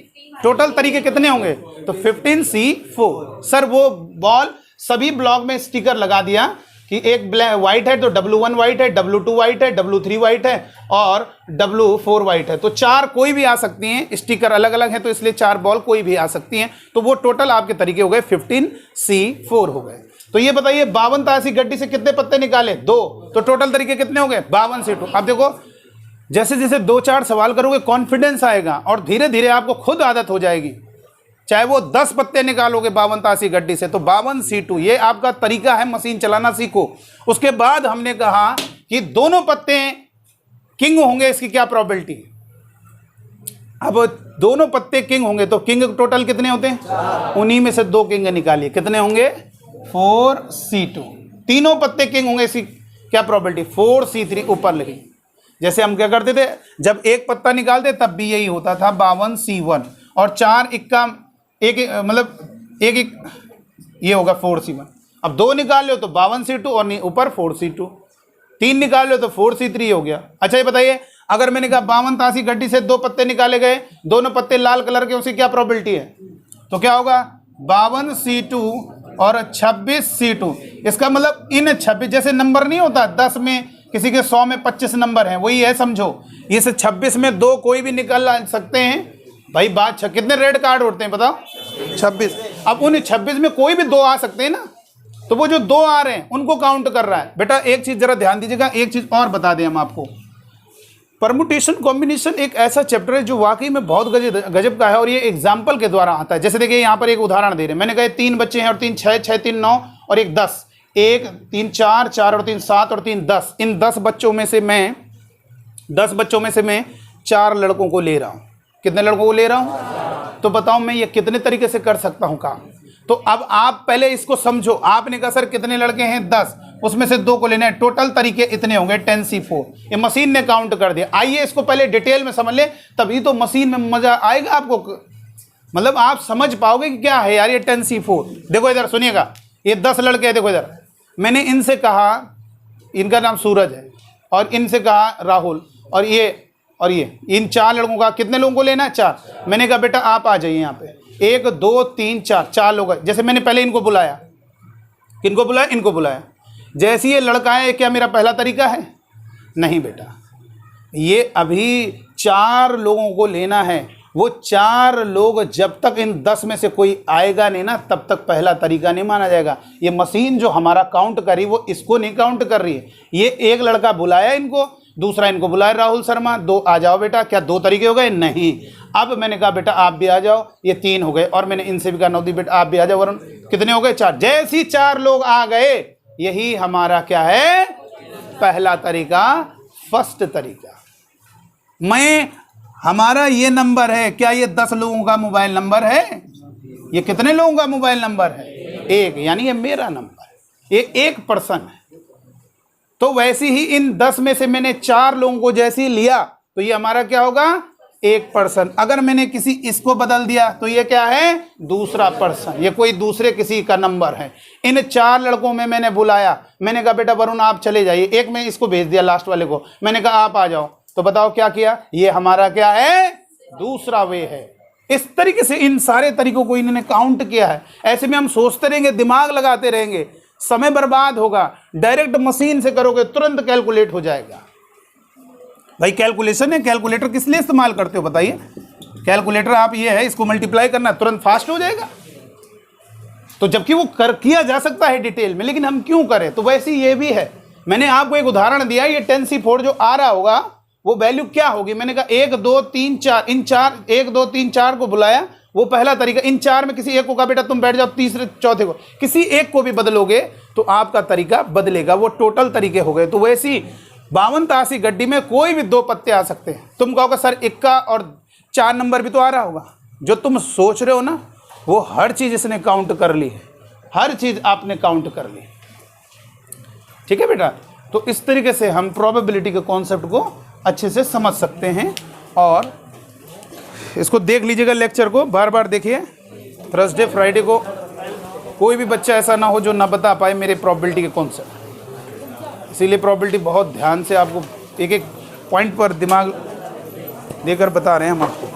टोटल तरीके कितने होंगे? तो 15C4। सर वो बॉल सभी ब्लॉक में स्टिकर लगा दिया कि एक ब्लैक व्हाइट है तो W1 व्हाइट है, W2 व्हाइट है, W3 व्हाइट है और W4 व्हाइट है। तो 4 कोई भी आ सकती हैं, स्टिकर अलग अलग हैं तो इसलिए 4 बॉल कोई भी आ सकती हैं। तो वो टोटल आपके तरीके हो गए 15C4 हो गए। तो ये बताइए 52 तासी गड्डी से कितने पत्ते निकाले? 2। तो टोटल तरीके कितने हो गए? 52C2। अब देखो जैसे जैसे 2-4 सवाल करोगे कॉन्फिडेंस आएगा और धीरे धीरे आपको खुद आदत हो जाएगी। चाहे वो 10 पत्ते निकालोगे 52 तासी गड्डी से तो 52C2 ये आपका तरीका है, मशीन चलाना सीखो। उसके बाद हमने कहा कि दोनों पत्ते किंग होंगे, इसकी क्या प्रोबेबिलिटी? अब दोनों पत्ते किंग होंगे तो किंग टोटल कितने होते हैं? उन्हीं में से 2 किंग निकालिए, कितने होंगे? 4C2। तीनों पत्ते किंग होंगे, इसकी क्या प्रोबेबिलिटी? 4C3 ऊपर लिखी। जैसे हम क्या करते थे, जब एक पत्ता निकालते तब भी यही होता था 52C1 और 4 इक्का एक ये होगा 4C1। अब 2 निकाल लो तो 52C2 और ऊपर 4C2, 3 निकाल लो तो 4C3 हो गया। अच्छा ये बताइए अगर मैंने कहा 52 तासी गड्डी से 2 पत्ते निकाले गए, दोनों पत्ते लाल कलर के, उसकी क्या प्रोबेबिलिटी है? तो क्या होगा? 52C2 और 26C2। इसका मतलब इन 26 जैसे नंबर नहीं होता 10 में किसी के 100 में 25 नंबर हैं, वही है समझो। इस 26 में 2 कोई भी निकल सकते हैं भाई। बात कितने रेड कार्ड उड़ते हैं बताओ? 26। अब उन 26 में कोई भी 2 आ सकते हैं ना, तो वो जो 2 आ रहे हैं उनको काउंट कर रहा है। बेटा एक चीज जरा ध्यान दीजिएगा, एक चीज और बता दें हम आपको। परमुटेशन कॉम्बिनेशन एक ऐसा चैप्टर है जो वाकई में बहुत गजब का है और ये एग्जाम्पल के द्वारा आता है। जैसे देखिए यहाँ पर एक उदाहरण दे रहे हैं, मैंने कहा 3 बच्चे हैं और 3 6, 6 3 9 और 1 10, 1 3 4, 4 और 3 7 और 3 10। इन 10 बच्चों में से मैं 4 लड़कों को ले रहा हूँ। कितने लड़कों को ले रहा हूँ? तो बताओ मैं ये कितने तरीके से कर सकता हूँ काम? तो अब आप पहले इसको समझो। आपने कहा सर कितने लड़के हैं? 10, उसमें से 2 को लेना है, टोटल तरीके इतने होंगे 10C4। ये मशीन ने काउंट कर दिया। आइए इसको पहले डिटेल में समझ ले, तभी तो मशीन में मजा आएगा आपको, मतलब आप समझ पाओगे कि क्या है यार ये 10C4। देखो इधर सुनिएगा, ये 10 लड़के हैं, देखो इधर। मैंने इनसे कहा, इनका नाम सूरज है और इनसे कहा राहुल और ये इन 4 लड़कों का कितने लोगों को लेना है? 4। मैंने कहा बेटा आप आ जाइए यहाँ पे, 1 2 3 4 लोग। जैसे मैंने पहले इनको बुलाया, किनको बुलाया? इनको बुलाया। जैसे ये लड़का है, क्या मेरा पहला तरीका है? नहीं बेटा, ये अभी 4 लोगों को लेना है। वो 4 लोग जब तक इन 10 में से कोई आएगा नहीं ना, तब तक पहला तरीका नहीं माना जाएगा। ये मशीन जो हमारा काउंट कर रही वो इसको नहीं काउंट कर रही है। ये एक लड़का बुलाया इनको, दूसरा इनको बुलाया राहुल शर्मा, 2 आ जाओ बेटा। क्या 2 तरीके हो गए? नहीं। अब मैंने कहा बेटा आप भी आ जाओ, ये 3 हो गए। और मैंने इनसे भी कहा नवदीप बेटा आप भी आ जाओ। वरुण कितने हो गए? 4। जैसे ही 4 लोग आ गए, यही हमारा क्या है? पहला तरीका, फर्स्ट तरीका। हमारा ये नंबर है, क्या ये 10 लोगों का मोबाइल नंबर है? ये कितने लोगों का मोबाइल नंबर है? 1, यानी ये मेरा नंबर है, ये 1 पर्सन है। तो वैसे ही इन 10 में से मैंने 4 लोगों को जैसे ही लिया तो ये हमारा क्या होगा? 1 पर्सन। अगर मैंने किसी इसको बदल दिया तो ये क्या है? दूसरा पर्सन, ये कोई दूसरे किसी का नंबर है। इन 4 लड़कों में मैंने बुलाया, मैंने कहा बेटा वरुण आप चले जाइए। एक में इसको भेज दिया लास्ट वाले को, मैंने कहा आप आ जाओ। तो बताओ क्या किया? ये हमारा क्या है? दूसरा वे है। इस तरीके से इन सारे तरीकों को इन्होंने काउंट किया है। ऐसे में हम सोचते रहेंगे, दिमाग लगाते रहेंगे, समय बर्बाद होगा। डायरेक्ट मशीन से करोगे तुरंत कैलकुलेट हो जाएगा। भाई कैलकुलेशन है, कैलकुलेटर किस लिए इस्तेमाल करते हो बताइए? कैलकुलेटर आप ये है, इसको मल्टीप्लाई करना, तुरंत फास्ट हो जाएगा। तो जबकि वो किया जा सकता है डिटेल में, लेकिन हम क्यों करें? तो वैसे ये भी है। मैंने आपको एक उदाहरण दिया, ये 10C4 जो आ रहा होगा वो वैल्यू क्या होगी? मैंने कहा 1 2 3 4, इन 4 1 2 3 4 को बुलाया, वो पहला तरीका। इन 4 में किसी एक को कहा बेटा तुम बैठ जाओ, तीसरे चौथे को, किसी एक को भी बदलोगे तो आपका तरीका बदलेगा, वो टोटल तरीके हो गए। तो वैसी 52 तासी गड्डी में कोई भी 2 पत्ते आ सकते हैं। तुम कहोगे सर इक्का और 4 नंबर भी तो आ रहा होगा। जो तुम सोच रहे हो ना वो हर चीज़ इसने काउंट कर ली है, हर चीज़ आपने काउंट कर ली। ठीक है बेटा, तो इस तरीके से हम प्रोबेबिलिटी के कॉन्सेप्ट को अच्छे से समझ सकते हैं। और इसको देख लीजिएगा, लेक्चर को बार बार देखिए। थर्सडे फ्राइडे को कोई भी बच्चा ऐसा ना हो जो ना बता पाए मेरे प्रोबेबिलिटी के कॉन्सेप्ट। इसीलिए प्रोबेबिलिटी बहुत ध्यान से आपको एक एक पॉइंट पर दिमाग देकर बता रहे हैं हम आपको।